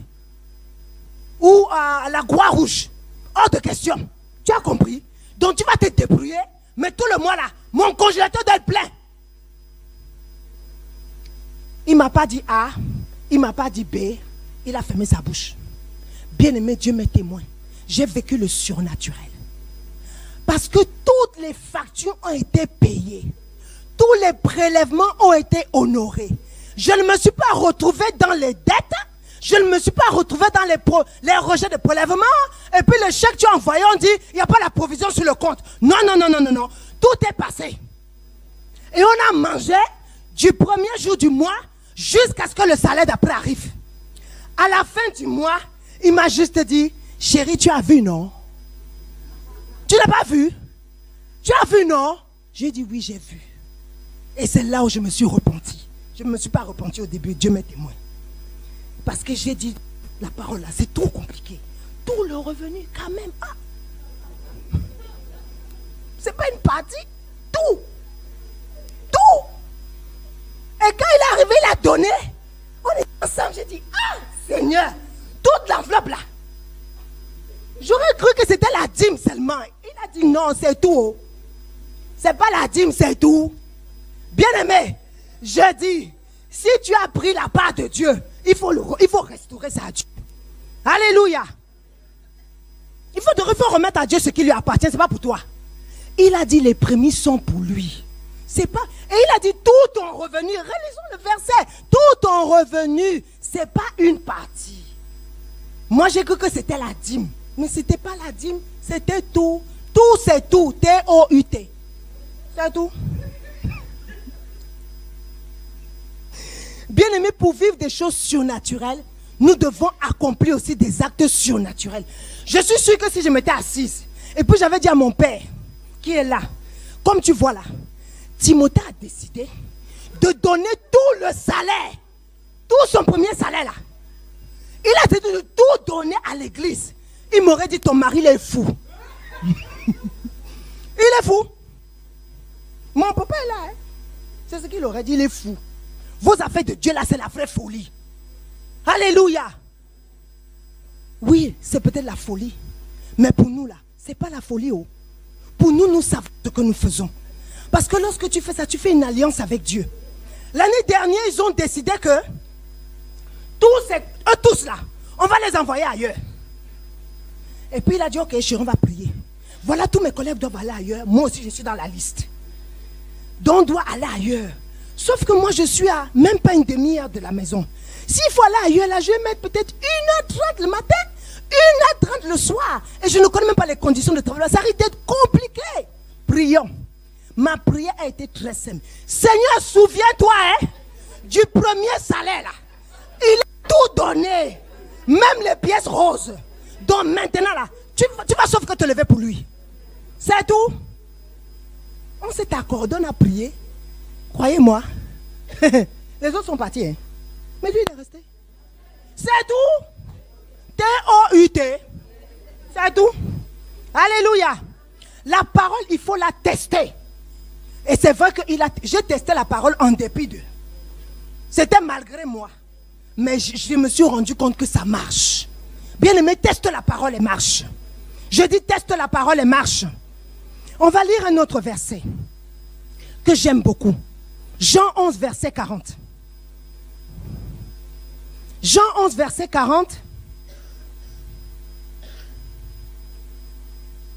ou à la Croix-Rouge. Hors de question. Tu as compris? Donc tu vas te débrouiller, mais tout le mois là, mon congélateur doit être plein. Il ne m'a pas dit A, il ne m'a pas dit B, il a fermé sa bouche. Bien-aimé, Dieu m'est témoin. J'ai vécu le surnaturel. Parce que toutes les factures ont été payées. Tous les prélèvements ont été honorés. Je ne me suis pas retrouvé dans les dettes. Je ne me suis pas retrouvé dans les rejets de prélèvement. Et puis le chèque tu as envoyé, on dit, il n'y a pas la provision sur le compte. Non, non, non, non, non, non. Tout est passé. Et on a mangé du premier jour du mois jusqu'à ce que le salaire d'après arrive. À la fin du mois, il m'a juste dit, chérie, tu as vu, non? Tu n'as pas vu? Tu as vu, non? J'ai dit, oui, j'ai vu. Et c'est là où je me suis repenti. Je ne me suis pas repenti au début, Dieu m'est témoin. Parce que j'ai dit, la parole là, c'est trop compliqué. Tout le revenu, quand même. Ah. C'est pas une partie. Tout. Tout. Et quand il est arrivé, il a donné. On est ensemble, j'ai dit, ah, Seigneur, toute l'enveloppe là. J'aurais cru que c'était la dîme seulement. Il a dit, non, c'est tout. C'est pas la dîme, c'est tout. Bien-aimé, je dis, si tu as pris la part de Dieu, il faut restaurer ça à Dieu. Alléluia. Il faut remettre à Dieu ce qui lui appartient, ce n'est pas pour toi. Il a dit, les prémices sont pour lui. C'est pas. Et il a dit, tout ton revenu, relisons le verset, tout ton revenu, ce n'est pas une partie. Moi, j'ai cru que c'était la dîme. Mais ce n'était pas la dîme, c'était tout. Tout, c'est tout. T-O-U-T. C'est tout. Bien-aimés, pour vivre des choses surnaturelles, nous devons accomplir aussi des actes surnaturels. Je suis sûr que si je m'étais assise, et puis j'avais dit à mon père, qui est là, comme tu vois là, Timothée a décidé de donner tout le salaire, tout son premier salaire là. Il a décidé de tout donner à l'église. Il m'aurait dit, ton mari il est fou. Il est fou. Mon papa est là. Hein? C'est ce qu'il aurait dit, il est fou. Vos affaires de Dieu là, c'est la vraie folie. Alléluia. Oui, c'est peut-être la folie. Mais pour nous là, ce n'est pas la folie. Oh. Pour nous, nous savons ce que nous faisons. Parce que lorsque tu fais ça, tu fais une alliance avec Dieu. L'année dernière, ils ont décidé que tous là, on va les envoyer ailleurs. Et puis il a dit, ok, chérie, on va prier. Voilà, tous mes collègues doivent aller ailleurs. Moi aussi, je suis dans la liste. Donc, on doit aller ailleurs. Sauf que moi, je suis à même pas une demi-heure de la maison. S'il faut aller ailleurs, là, je vais mettre peut-être 1h30 le matin, 1h30 le soir. Et je ne connais même pas les conditions de travail. Ça risque d'être compliqué. Prions. Ma prière a été très simple. Seigneur, souviens-toi du premier salaire là. Il a tout donné. Même les pièces roses. Donc maintenant là, tu vas sauf que te lever pour lui. C'est tout. On s'est accordé, on a prié. Croyez-moi. Les autres sont partis. Hein. Mais lui il est resté. C'est tout. T-O-U-T. C'est tout. Alléluia. La parole, il faut la tester. Et c'est vrai que j'ai testé la parole en dépit d'eux. C'était malgré moi. Mais je me suis rendu compte que ça marche. Bien-aimé, teste la parole et marche. Je dis teste la parole et marche. On va lire un autre verset que j'aime beaucoup. Jean 11, verset 40. Jean 11, verset 40.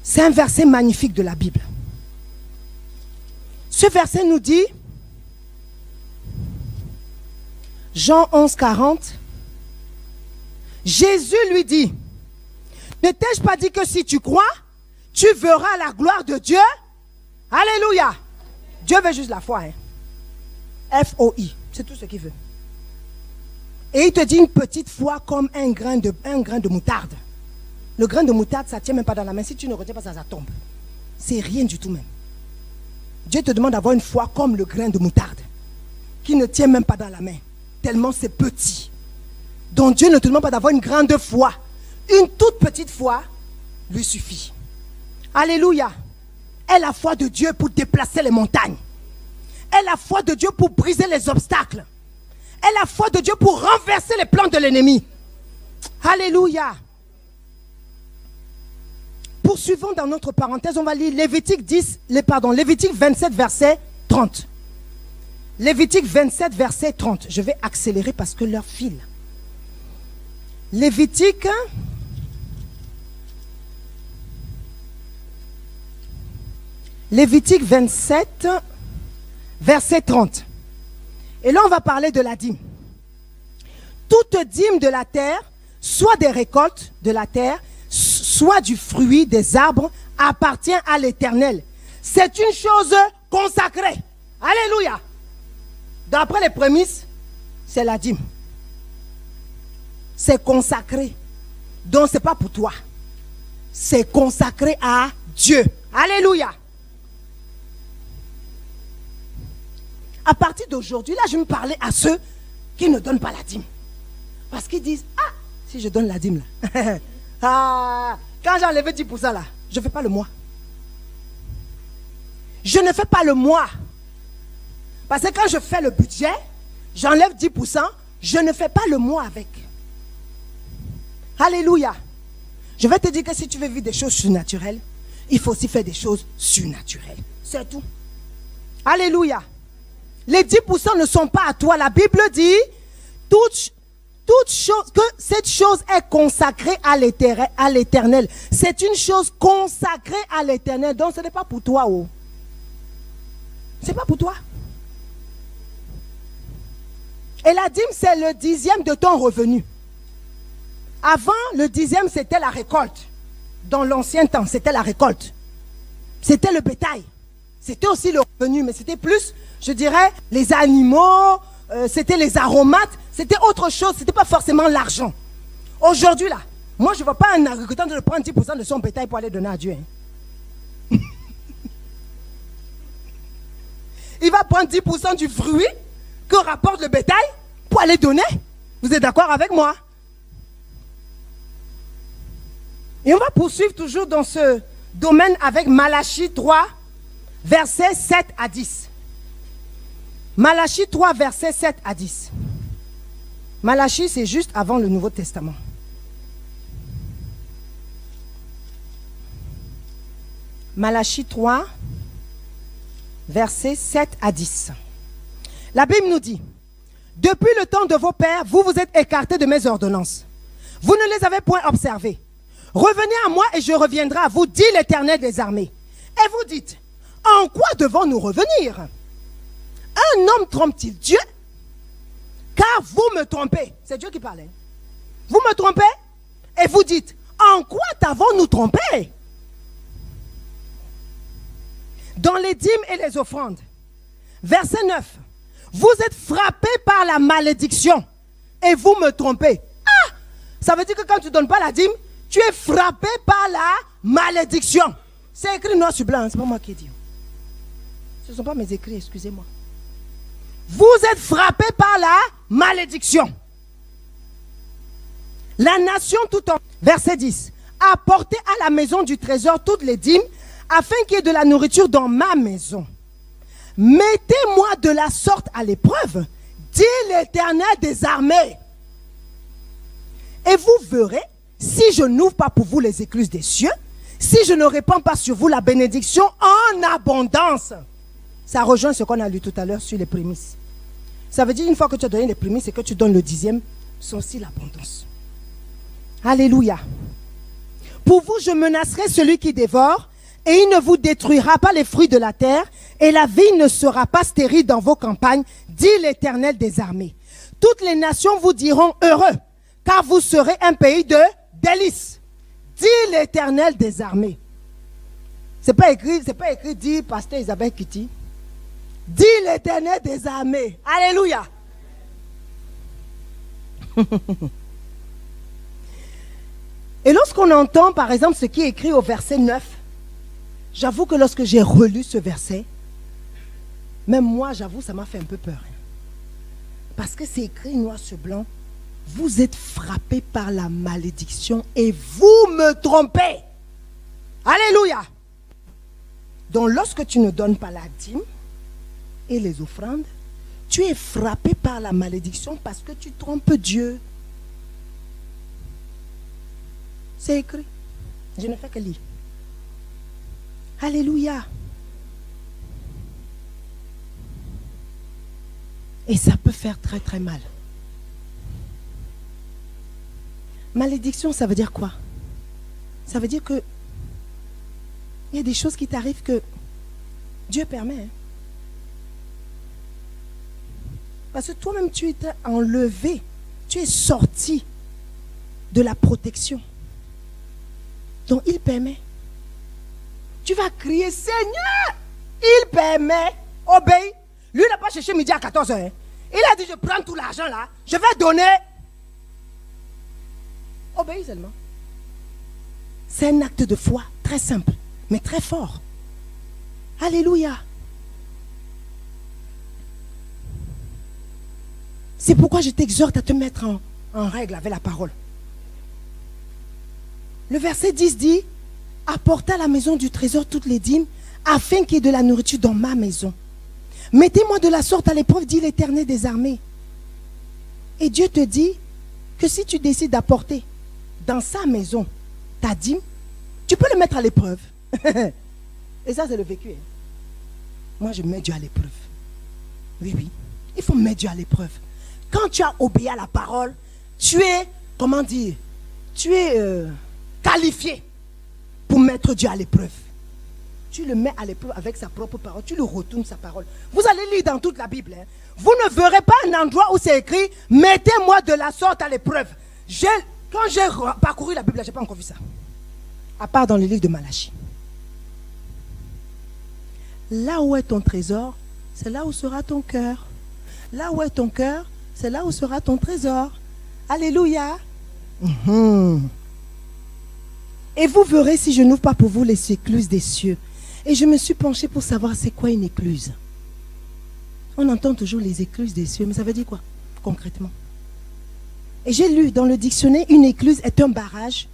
C'est un verset magnifique de la Bible. Ce verset nous dit, Jean 11, 40, Jésus lui dit, ne t'ai-je pas dit que si tu crois, tu verras la gloire de Dieu? Alléluia. Dieu veut juste la foi. Hein? F-O-I, c'est tout ce qu'il veut. Et il te dit une petite foi comme un grain de moutarde. Le grain de moutarde, ça ne tient même pas dans la main. Si tu ne retiens pas ça, ça tombe. C'est rien du tout même. Dieu te demande d'avoir une foi comme le grain de moutarde, qui ne tient même pas dans la main, tellement c'est petit. Donc Dieu ne te demande pas d'avoir une grande foi. Une toute petite foi lui suffit. Alléluia. Aie la foi de Dieu pour déplacer les montagnes. Aie la foi de Dieu pour briser les obstacles. est la foi de Dieu pour renverser les plans de l'ennemi. Alléluia. Poursuivons dans notre parenthèse, on va lire Lévitique 27, verset 30. Lévitique 27, verset 30. Je vais accélérer parce que l'heure file. Lévitique 27, verset 30. Et là, on va parler de la dîme. Toute dîme de la terre, soit des récoltes de la terre, soit du fruit des arbres, appartient à l'Éternel. C'est une chose consacrée. Alléluia. D'après les prémices, c'est la dîme. C'est consacré. Donc, ce n'est pas pour toi. C'est consacré à Dieu. Alléluia. À partir d'aujourd'hui, là, je vais me parler à ceux qui ne donnent pas la dîme. Parce qu'ils disent, ah, si je donne la dîme, là, ah, quand j'ai enlevé 10% là, je ne fais pas le mois. Je ne fais pas le mois. Parce que quand je fais le budget, j'enlève 10%, je ne fais pas le mois avec. Alléluia. Je vais te dire que si tu veux vivre des choses surnaturelles, il faut aussi faire des choses surnaturelles. C'est tout. Alléluia. Les 10% ne sont pas à toi. La Bible dit, toute chose, que cette chose est consacrée à l'Éternel. C'est une chose consacrée à l'Éternel. Donc ce n'est pas pour toi. Oh. Ce n'est pas pour toi. Et la dîme, c'est le 10e de ton revenu. Avant, le 10e, c'était la récolte. Dans l'ancien temps, c'était la récolte. C'était le bétail. C'était aussi le revenu, mais c'était plus, je dirais, les animaux, c'était les aromates, c'était autre chose, c'était pas forcément l'argent. Aujourd'hui, là, moi, je ne vois pas un agriculteur de prendre 10% de son bétail pour aller donner à Dieu. Hein. Il va prendre 10% du fruit que rapporte le bétail pour aller donner. Vous êtes d'accord avec moi? Et on va poursuivre toujours dans ce domaine avec Malachie 3, versets 7 à 10. Malachie 3, versets 7 à 10. Malachie, c'est juste avant le Nouveau Testament. Malachie 3, versets 7 à 10. La Bible nous dit, « Depuis le temps de vos pères, vous vous êtes écartés de mes ordonnances. Vous ne les avez point observées. Revenez à moi et je reviendrai à vous, dit l'Éternel des armées. Et vous dites, en quoi devons-nous revenir? Un homme trompe-t-il Dieu? Car vous me trompez. » C'est Dieu qui parlait. Vous me trompez? Et vous dites, en quoi t'avons-nous trompé? Dans les dîmes et les offrandes. Verset 9. Vous êtes frappés par la malédiction et vous me trompez. Ah! Ça veut dire que quand tu ne donnes pas la dîme, tu es frappé par la malédiction. C'est écrit noir sur blanc, ce n'est pas moi qui ai dit. Ce ne sont pas mes écrits, excusez-moi. Vous êtes frappé par la malédiction. La nation tout en... Verset 10. Apportez à la maison du trésor toutes les dîmes, afin qu'il y ait de la nourriture dans ma maison. Mettez-moi de la sorte à l'épreuve, dit l'Éternel des armées. Et vous verrez, si je n'ouvre pas pour vous les écluses des cieux, si je ne répands pas sur vous la bénédiction en abondance. Ça rejoint ce qu'on a lu tout à l'heure sur les prémices. Ça veut dire une fois que tu as donné les prémices et que tu donnes le 10e, c'est aussi l'abondance. Alléluia. Pour vous, je menacerai celui qui dévore, et il ne vous détruira pas les fruits de la terre, et la vie ne sera pas stérile dans vos campagnes, dit l'Éternel des armées. Toutes les nations vous diront heureux, car vous serez un pays de délices, dit l'Éternel des armées. C'est pas écrit, dit pasteur Isabelle Kitty. Dit l'Éternel des armées. Alléluia. Et lorsqu'on entend par exemple ce qui est écrit au verset 9, j'avoue que lorsque j'ai relu ce verset, même moi j'avoue ça m'a fait un peu peur. Parce que c'est écrit noir sur blanc, vous êtes frappés par la malédiction et vous me trompez. Alléluia. Donc lorsque tu ne donnes pas la dîme et les offrandes, tu es frappé par la malédiction parce que tu trompes Dieu. C'est écrit. Je ne fais que lire. Alléluia. Et ça peut faire très très mal. Malédiction, ça veut dire quoi? Ça veut dire que il y a des choses qui t'arrivent que Dieu permet. Parce que toi-même, tu es enlevé. Tu es sorti de la protection. Donc, il permet. Tu vas crier, Seigneur, il permet. Obéis. Lui, il n'a pas cherché midi à 14 h. Il a dit, je prends tout l'argent là, je vais donner. Obéis seulement. C'est un acte de foi très simple, mais très fort. Alléluia. C'est pourquoi je t'exhorte à te mettre en règle avec la parole. Le verset 10 dit, apportez à la maison du trésor toutes les dîmes, afin qu'il y ait de la nourriture dans ma maison. Mettez-moi de la sorte à l'épreuve, dit l'Éternel des armées. Et Dieu te dit que si tu décides d'apporter dans sa maison ta dîme, tu peux le mettre à l'épreuve. Et ça, c'est le vécu. Moi, je mets Dieu à l'épreuve. Oui, oui. Il faut mettre Dieu à l'épreuve. Quand tu as obéi à la parole, tu es, comment dire, tu es qualifié pour mettre Dieu à l'épreuve. Tu le mets à l'épreuve avec sa propre parole. Tu le retournes sa parole. Vous allez lire dans toute la Bible. Hein. Vous ne verrez pas un endroit où c'est écrit « Mettez-moi de la sorte à l'épreuve ». Quand j'ai parcouru la Bible, je n'ai pas encore vu ça. À part dans le livre de Malachie. Là où est ton trésor, c'est là où sera ton cœur. Là où est ton cœur, c'est là où sera ton trésor. Alléluia. Et vous verrez si je n'ouvre pas pour vous les écluses des cieux. Et je me suis penchée pour savoir c'est quoi une écluse. On entend toujours les écluses des cieux, mais ça veut dire quoi concrètement? Et j'ai lu dans le dictionnaire, une écluse est un barrage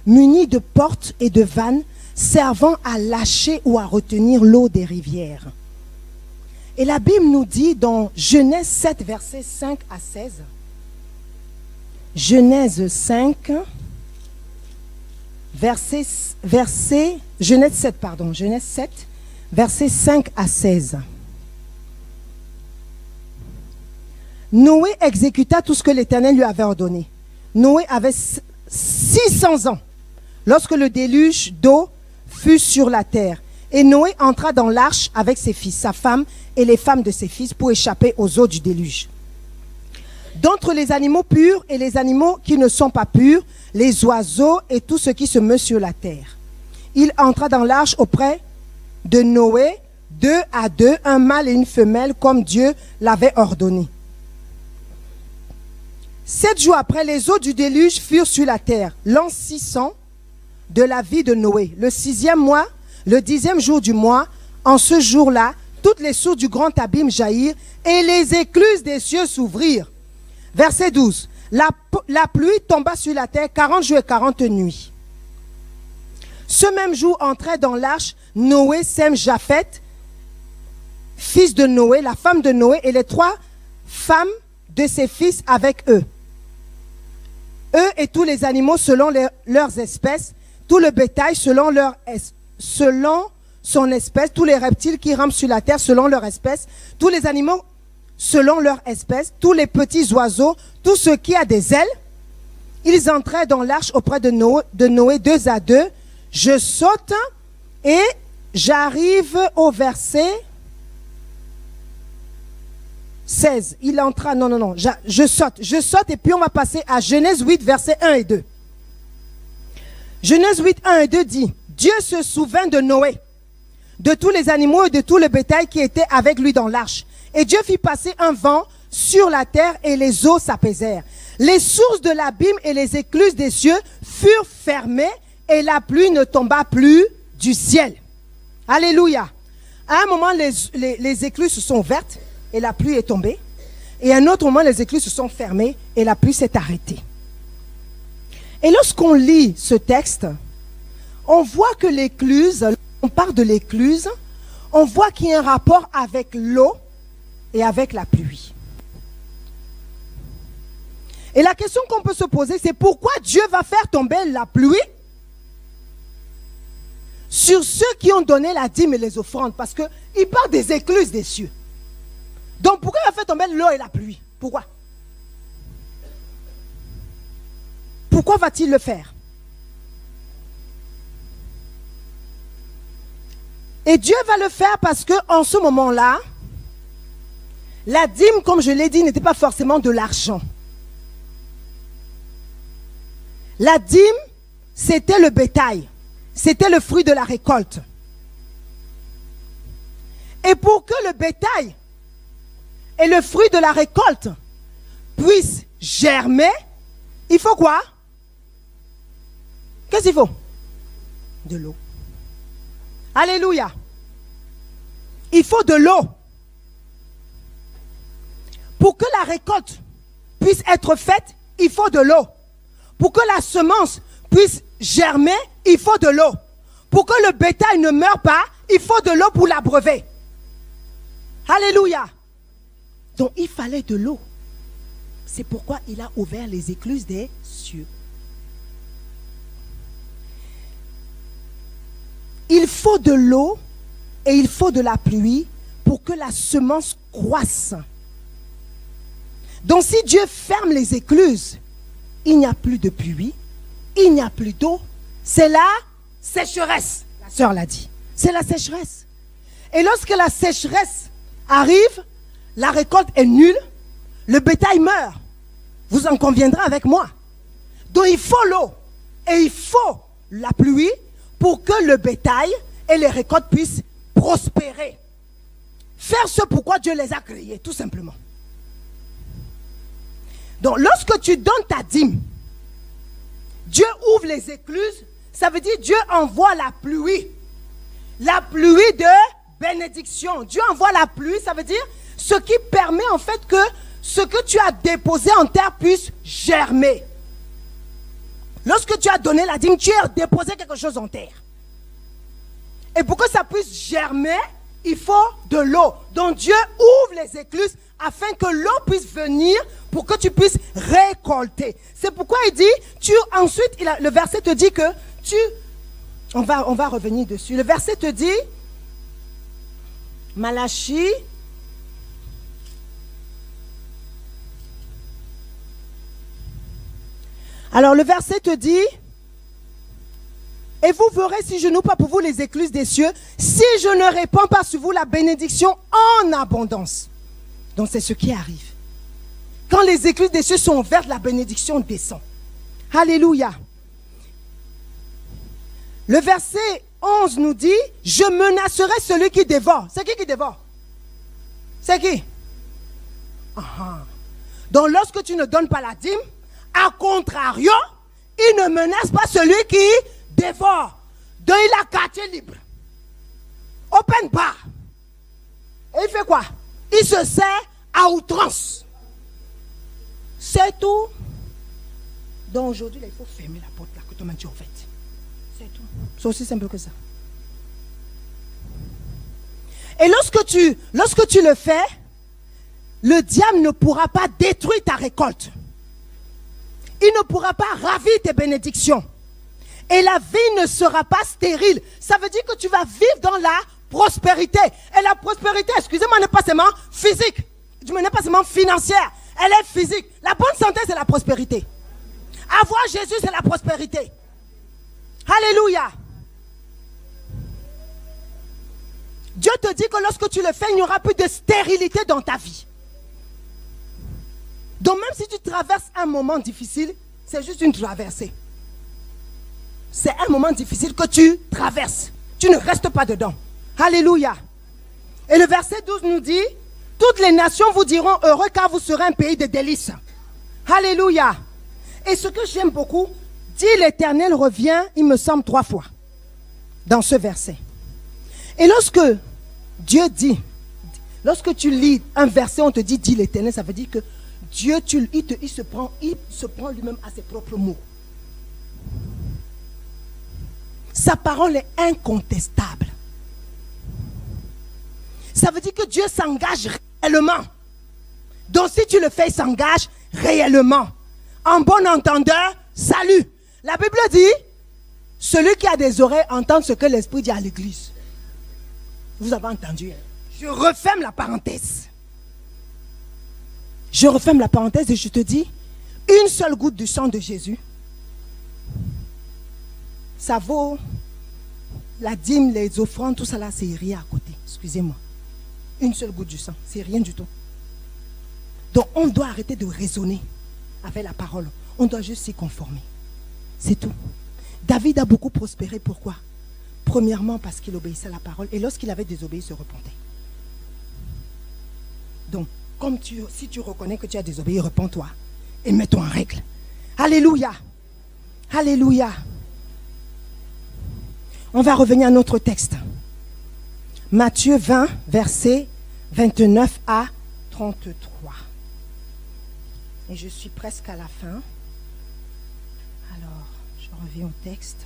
muni de portes et de vannes servant à lâcher ou à retenir l'eau des rivières. Et la Bible nous dit dans Genèse 7, versets 5 à 16. Genèse 5, Genèse 7, pardon, Genèse 7, versets 5 à 16. Noé exécuta tout ce que l'Éternel lui avait ordonné. Noé avait 600 ans lorsque le déluge d'eau fut sur la terre. Et Noé entra dans l'arche avec ses fils, sa femme et les femmes de ses fils pour échapper aux eaux du déluge. D'entre les animaux purs et les animaux qui ne sont pas purs, les oiseaux et tout ce qui se meut sur la terre. Il entra dans l'arche auprès de Noé, 2 à 2, un mâle et une femelle, comme Dieu l'avait ordonné. 7 jours après, les eaux du déluge furent sur la terre, l'an 600 de la vie de Noé. Le 6e mois, le 10e jour du mois, en ce jour-là, toutes les sources du grand abîme jaillirent et les écluses des cieux s'ouvrirent. Verset 12. La pluie tomba sur la terre 40 jours et 40 nuits. Ce même jour entrait dans l'arche Noé, Sem, Japheth, fils de Noé, la femme de Noé et les 3 femmes de ses fils avec eux. Eux et tous les animaux selon leurs espèces, tout le bétail selon son espèce, tous les reptiles qui rampent sur la terre selon leur espèce, tous les animaux selon leur espèce, tous les petits oiseaux, tout ce qui a des ailes. Ils entraient dans l'arche auprès de Noé 2 à 2. Je saute et j'arrive au verset 16. Il entra, je saute et puis on va passer à Genèse 8, versets 1 et 2. Genèse 8, 1 et 2 dit, Dieu se souvint de Noé, de tous les animaux et de tout le bétail qui était avec lui dans l'arche. Et Dieu fit passer un vent sur la terre et les eaux s'apaisèrent. Les sources de l'abîme et les écluses des cieux furent fermées et la pluie ne tomba plus du ciel. Alléluia. À un moment, les écluses se sont ouvertes et la pluie est tombée. Et à un autre moment, les écluses se sont fermées et la pluie s'est arrêtée. Et lorsqu'on lit ce texte, on voit que l'écluse, on parle de l'écluse, on voit qu'il y a un rapport avec l'eau et avec la pluie. Et la question qu'on peut se poser, c'est pourquoi Dieu va faire tomber la pluie sur ceux qui ont donné la dîme et les offrandes? Parce qu'il parle des écluses des cieux. Donc pourquoi il va faire tomber l'eau et la pluie? Pourquoi? Pourquoi va-t-il le faire? Et Dieu va le faire parce qu'en ce moment-là, la dîme, comme je l'ai dit, n'était pas forcément de l'argent. La dîme, c'était le bétail. C'était le fruit de la récolte. Et pour que le bétail et le fruit de la récolte puissent germer, il faut quoi? Qu'est-ce qu'il faut? De l'eau. Alléluia. Il faut de l'eau. Pour que la récolte puisse être faite, il faut de l'eau. Pour que la semence puisse germer, il faut de l'eau. Pour que le bétail ne meure pas, il faut de l'eau pour l'abreuver. Alléluia. Donc il fallait de l'eau. C'est pourquoi il a ouvert les écluses des cieux. Il faut de l'eau et il faut de la pluie pour que la semence croisse. Donc si Dieu ferme les écluses, il n'y a plus de pluie, il n'y a plus d'eau. C'est la sécheresse. La sœur l'a dit. C'est la sécheresse. Et lorsque la sécheresse arrive, la récolte est nulle, le bétail meurt. Vous en conviendrez avec moi. Donc il faut l'eau et il faut la pluie pour que le bétail et les récoltes puissent prospérer. Faire ce pourquoi Dieu les a créés, tout simplement. Donc lorsque tu donnes ta dîme, Dieu ouvre les écluses, ça veut dire Dieu envoie la pluie. La pluie de bénédiction. Dieu envoie la pluie, ça veut dire ce qui permet en fait que ce que tu as déposé en terre puisse germer. Lorsque tu as donné la dîme, tu as déposé quelque chose en terre. Et pour que ça puisse germer, il faut de l'eau. Donc Dieu ouvre les écluses afin que l'eau puisse venir pour que tu puisses récolter. C'est pourquoi il dit, ensuite le verset te dit que on va revenir dessus. Le verset te dit, Malachie, alors le verset te dit, et vous verrez si je n'ouvre pas pour vous les écluses des cieux, si je ne répands pas sur vous la bénédiction en abondance. Donc c'est ce qui arrive. Quand les écluses des cieux sont ouvertes, la bénédiction descend. Alléluia. Le verset 11 nous dit, je menacerai celui qui dévore. C'est qui dévore? C'est qui? Donc lorsque tu ne donnes pas la dîme, à contrario, il ne menace pas celui qui dévore. Donc il a quartier libre. Open bar. Et il fait quoi? Il se sert à outrance. C'est tout. Donc aujourd'hui, il faut fermer la porte là que toi-même tu as faite. C'est tout. C'est aussi simple que ça. Et lorsque tu le fais, le diable ne pourra pas détruire ta récolte. Il ne pourra pas ravir tes bénédictions. Et la vie ne sera pas stérile. Ça veut dire que tu vas vivre dans la prospérité. Et la prospérité, excusez-moi, n'est pas seulement physique. N'est pas seulement financière. Elle est physique. La bonne santé, c'est la prospérité. Avoir Jésus, c'est la prospérité. Alléluia. Dieu te dit que lorsque tu le fais, il n'y aura plus de stérilité dans ta vie. Donc même si tu traverses un moment difficile, c'est juste une traversée. C'est un moment difficile que tu traverses. Tu ne restes pas dedans. Alléluia. Et le verset 12 nous dit, toutes les nations vous diront heureux car vous serez un pays de délices. Alléluia. Et ce que j'aime beaucoup, dit l'Éternel revient, il me semble 3 fois dans ce verset. Et lorsque Dieu dit, lorsque tu lis un verset, on te dit, dit l'Éternel, ça veut dire que Dieu, il se prend lui-même à ses propres mots. Sa parole est incontestable. Ça veut dire que Dieu s'engage réellement. Donc si tu le fais, il s'engage réellement. En bon entendeur, salut. La Bible dit, celui qui a des oreilles entend ce que l'Esprit dit à l'église. Vous avez entendu? Je referme la parenthèse. Je referme la parenthèse et je te dis, une seule goutte du sang de Jésus, ça vaut la dîme, les offrandes, tout ça là, c'est rien à côté. Excusez-moi. Une seule goutte du sang, c'est rien du tout. Donc on doit arrêter de raisonner avec la parole. On doit juste s'y conformer. C'est tout. David a beaucoup prospéré. Pourquoi? Premièrement parce qu'il obéissait à la parole. Et lorsqu'il avait désobéi, il se repentait. Donc, si tu reconnais que tu as désobéi, repens-toi et mets-toi en règle. Alléluia. Alléluia. On va revenir à notre texte. Matthieu 20, versets 29 à 33. Et je suis presque à la fin. Alors, je reviens au texte.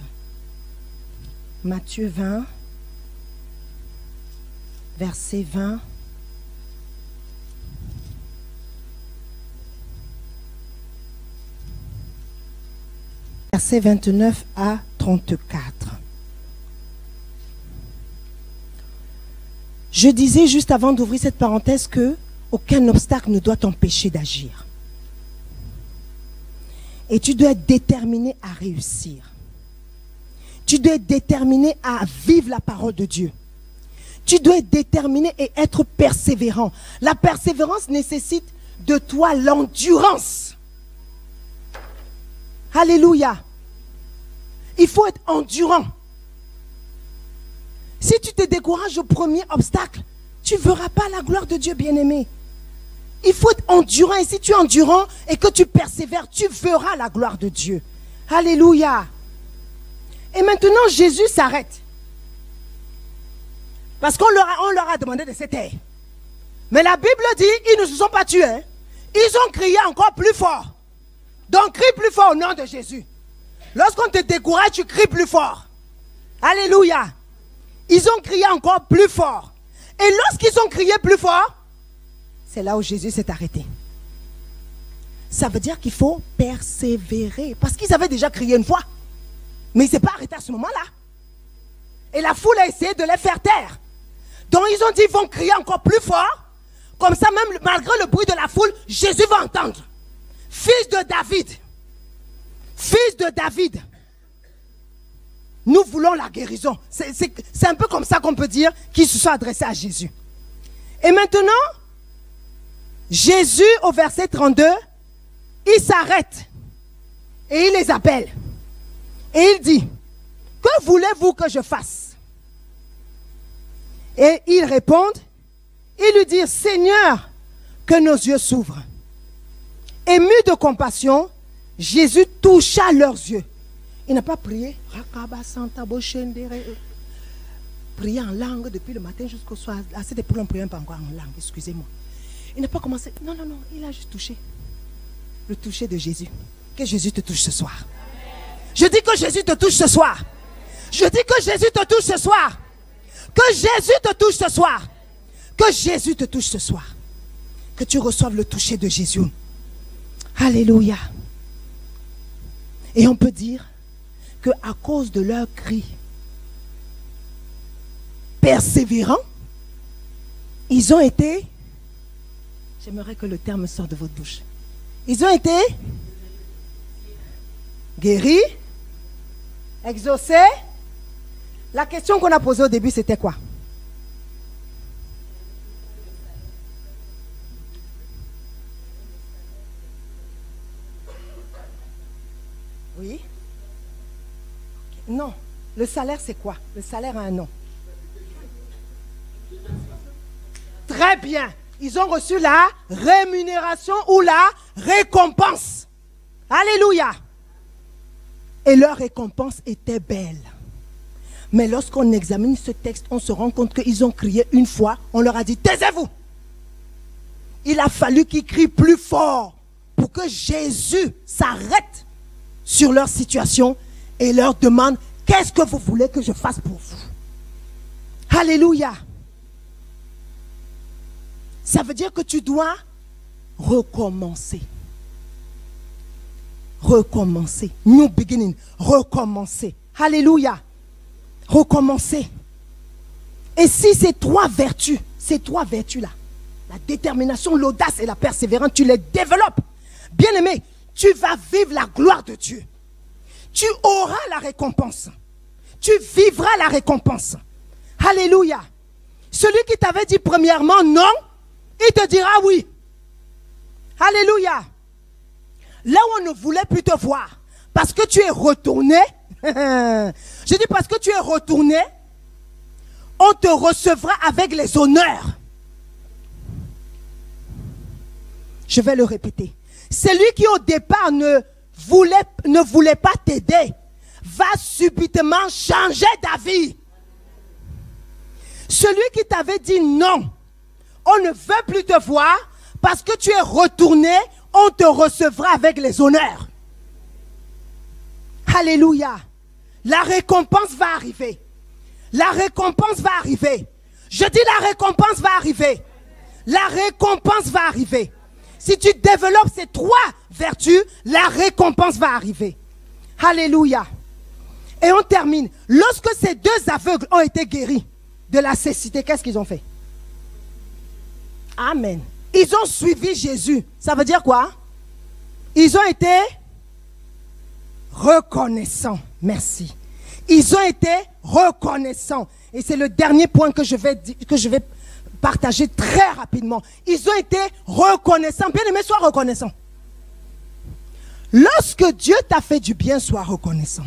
Matthieu 20, verset 20. Verset 29 à 34. Je disais juste avant d'ouvrir cette parenthèse que aucun obstacle ne doit t'empêcher d'agir. Et tu dois être déterminé à réussir. Tu dois être déterminé à vivre la parole de Dieu. Tu dois être déterminé et être persévérant. La persévérance nécessite de toi l'endurance. Alléluia. Il faut être endurant. Si tu te décourages au premier obstacle, tu ne verras pas la gloire de Dieu, bien-aimé. Il faut être endurant. Et si tu es endurant et que tu persévères, tu verras la gloire de Dieu. Alléluia. Et maintenant, Jésus s'arrête. Parce qu'on leur a demandé de se taire. Mais la Bible dit, ils ne se sont pas tués. Hein. Ils ont crié encore plus fort. Donc, crie plus fort au nom de Jésus. Lorsqu'on te décourage, tu cries plus fort. Alléluia. Ils ont crié encore plus fort. Et lorsqu'ils ont crié plus fort, c'est là où Jésus s'est arrêté. Ça veut dire qu'il faut persévérer. Parce qu'ils avaient déjà crié une fois. Mais il ne s'est pas arrêté à ce moment-là. Et la foule a essayé de les faire taire. Donc ils ont dit, ils vont crier encore plus fort. Comme ça, même malgré le bruit de la foule, Jésus va entendre. Fils de David. Fils de David. Nous voulons la guérison. C'est un peu comme ça qu'on peut dire qu'ils se sont adressés à Jésus. Et maintenant, Jésus, au verset 32, il s'arrête. Et il les appelle. Et il dit, que voulez-vous que je fasse? Et ils répondent, ils lui disent, Seigneur, que nos yeux s'ouvrent. Ému de compassion, Jésus toucha leurs yeux. Il n'a pas prié. Prier en langue depuis le matin jusqu'au soir. À cette époque, on ne priait pas encore en langue, excusez-moi. Il n'a pas commencé. Non, non, non, il a juste touché. Le toucher de Jésus. Que Jésus te touche ce soir. Je dis que Jésus te touche ce soir. Je dis que Jésus te touche ce soir. Que Jésus te touche ce soir. Que Jésus te touche ce soir. Que tu reçoives le toucher de Jésus. Alléluia. Et on peut dire que à cause de leur cri persévérant, ils ont été, j'aimerais que le terme sorte de votre bouche, ils ont été guéris, exaucés. La question qu'on a posée au début, c'était quoi? Oui. Non. Le salaire, c'est quoi? Le salaire a un nom. Très bien. Ils ont reçu la rémunération ou la récompense. Alléluia. Et leur récompense était belle. Mais lorsqu'on examine ce texte, on se rend compte qu'ils ont crié une fois. On leur a dit, taisez-vous. Il a fallu qu'ils crient plus fort pour que Jésus s'arrête sur leur situation et leur demande, qu'est-ce que vous voulez que je fasse pour vous? Alléluia. Ça veut dire que tu dois recommencer. Recommencer. New beginning. Recommencer. Alléluia. Recommencer. Et si ces trois vertus-là, la détermination, l'audace et la persévérance, tu les développes, bien aimé, tu vas vivre la gloire de Dieu. Tu auras la récompense. Tu vivras la récompense. Alléluia. Celui qui t'avait dit premièrement non, il te dira oui. Alléluia. Là où on ne voulait plus te voir, parce que tu es retourné, je dis parce que tu es retourné, on te recevra avec les honneurs. Je vais le répéter. Celui qui au départ ne voulait pas t'aider, va subitement changer d'avis. Celui qui t'avait dit non, on ne veut plus te voir, parce que tu es retourné, on te recevra avec les honneurs. Alléluia. La récompense va arriver. La récompense va arriver. Je dis la récompense va arriver. La récompense va arriver. Si tu développes ces trois vertus, la récompense va arriver. Alléluia. Et on termine. Lorsque ces deux aveugles ont été guéris de la cécité, qu'est-ce qu'ils ont fait? Amen. Ils ont suivi Jésus. Ça veut dire quoi? Ils ont été reconnaissants. Merci. Ils ont été reconnaissants. Et c'est le dernier point que je vais partager très rapidement. Ils ont été reconnaissants. Bien aimé, sois reconnaissant. Lorsque Dieu t'a fait du bien, sois reconnaissant.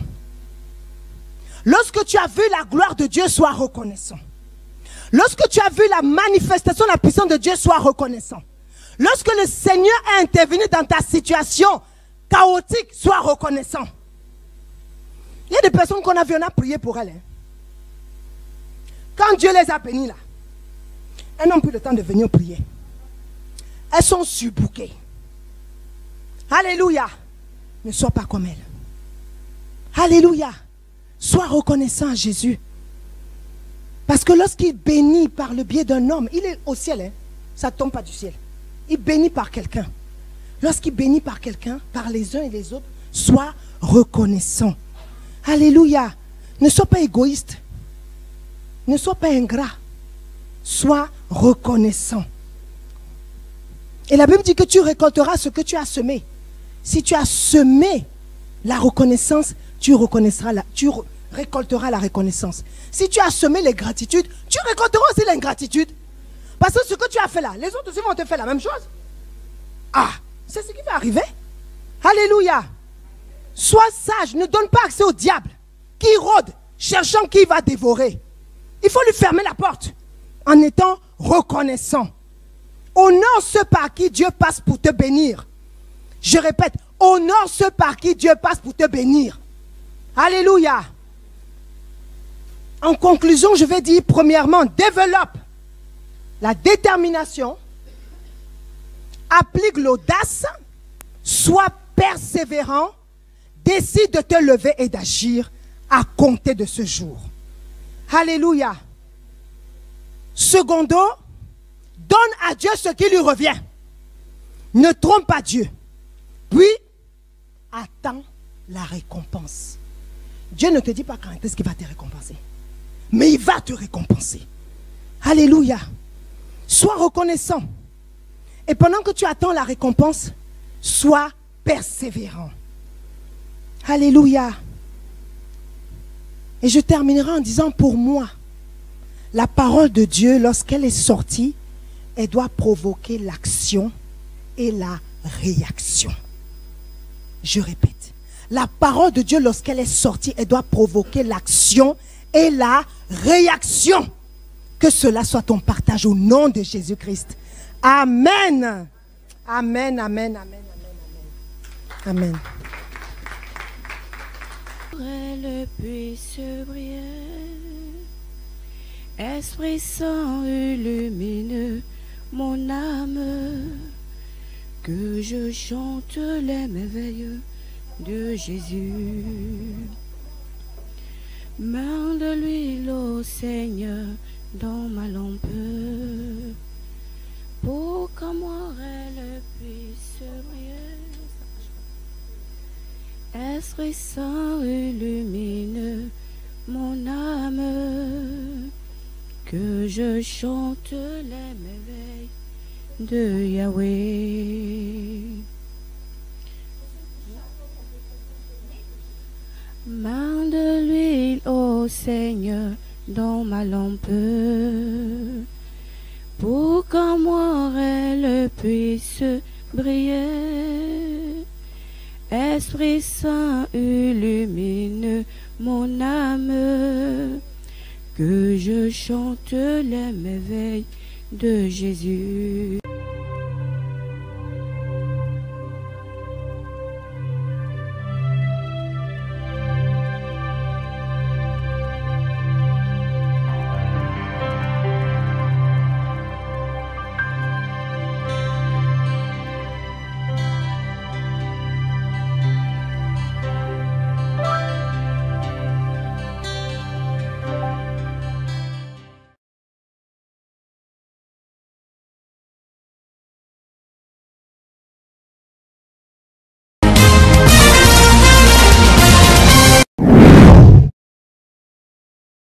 Lorsque tu as vu la gloire de Dieu, sois reconnaissant. Lorsque tu as vu la manifestation de la puissance de Dieu, sois reconnaissant. Lorsque le Seigneur a intervenu dans ta situation chaotique, sois reconnaissant. Il y a des personnes qu'on a vues, on a prié pour elles. Quand Dieu les a bénies là, elles n'ont plus le temps de venir prier. Elles sont surbookées. Alléluia. Ne sois pas comme elles. Alléluia. Sois reconnaissant à Jésus. Parce que lorsqu'il bénit par le biais d'un homme, il est au ciel, hein? Ça ne tombe pas du ciel. Il bénit par quelqu'un. Lorsqu'il bénit par quelqu'un, par les uns et les autres, sois reconnaissant. Alléluia. Ne sois pas égoïste. Ne sois pas ingrat. Sois reconnaissant. Et la Bible dit que tu récolteras ce que tu as semé. Si tu as semé la reconnaissance, tu récolteras la reconnaissance. Si tu as semé les gratitudes, tu récolteras aussi l'ingratitude. Parce que ce que tu as fait là, les autres aussi vont te faire la même chose. Ah, c'est ce qui va arriver. Alléluia. Sois sage, ne donne pas accès au diable qui rôde, cherchant qui va dévorer. Il faut lui fermer la porte en étant reconnaissant. Honore ceux par qui Dieu passe pour te bénir. Je répète, honore ceux par qui Dieu passe pour te bénir. Alléluia. En conclusion, je vais dire premièrement, développe la détermination, applique l'audace, sois persévérant, décide de te lever et d'agir à compter de ce jour. Alléluia. Secondo, donne à Dieu ce qui lui revient. Ne trompe pas Dieu. Puis, attends la récompense. Dieu ne te dit pas quand est-ce qu'il va te récompenser. Mais il va te récompenser. Alléluia. Sois reconnaissant. Et pendant que tu attends la récompense, sois persévérant. Alléluia. Et je terminerai en disant, pour moi, la parole de Dieu, lorsqu'elle est sortie, elle doit provoquer l'action et la réaction. Je répète. La parole de Dieu, lorsqu'elle est sortie, elle doit provoquer l'action et la réaction. Que cela soit ton partage au nom de Jésus-Christ. Amen. Amen, amen, amen, amen, amen. Amen. Elle puisse briller, Esprit Saint illumine mon âme, que je chante les merveilles de Jésus. Main de l'huile au Seigneur dans ma lampe, pour qu'en moi elle puisse briller. Esprit Saint illumine mon âme, que je chante les merveilles de Yahweh. Main de l'huile, ô Seigneur, dans ma lampe, pour qu'en moi elle puisse briller. Esprit Saint illumine mon âme, que je chante les merveilles de Jésus.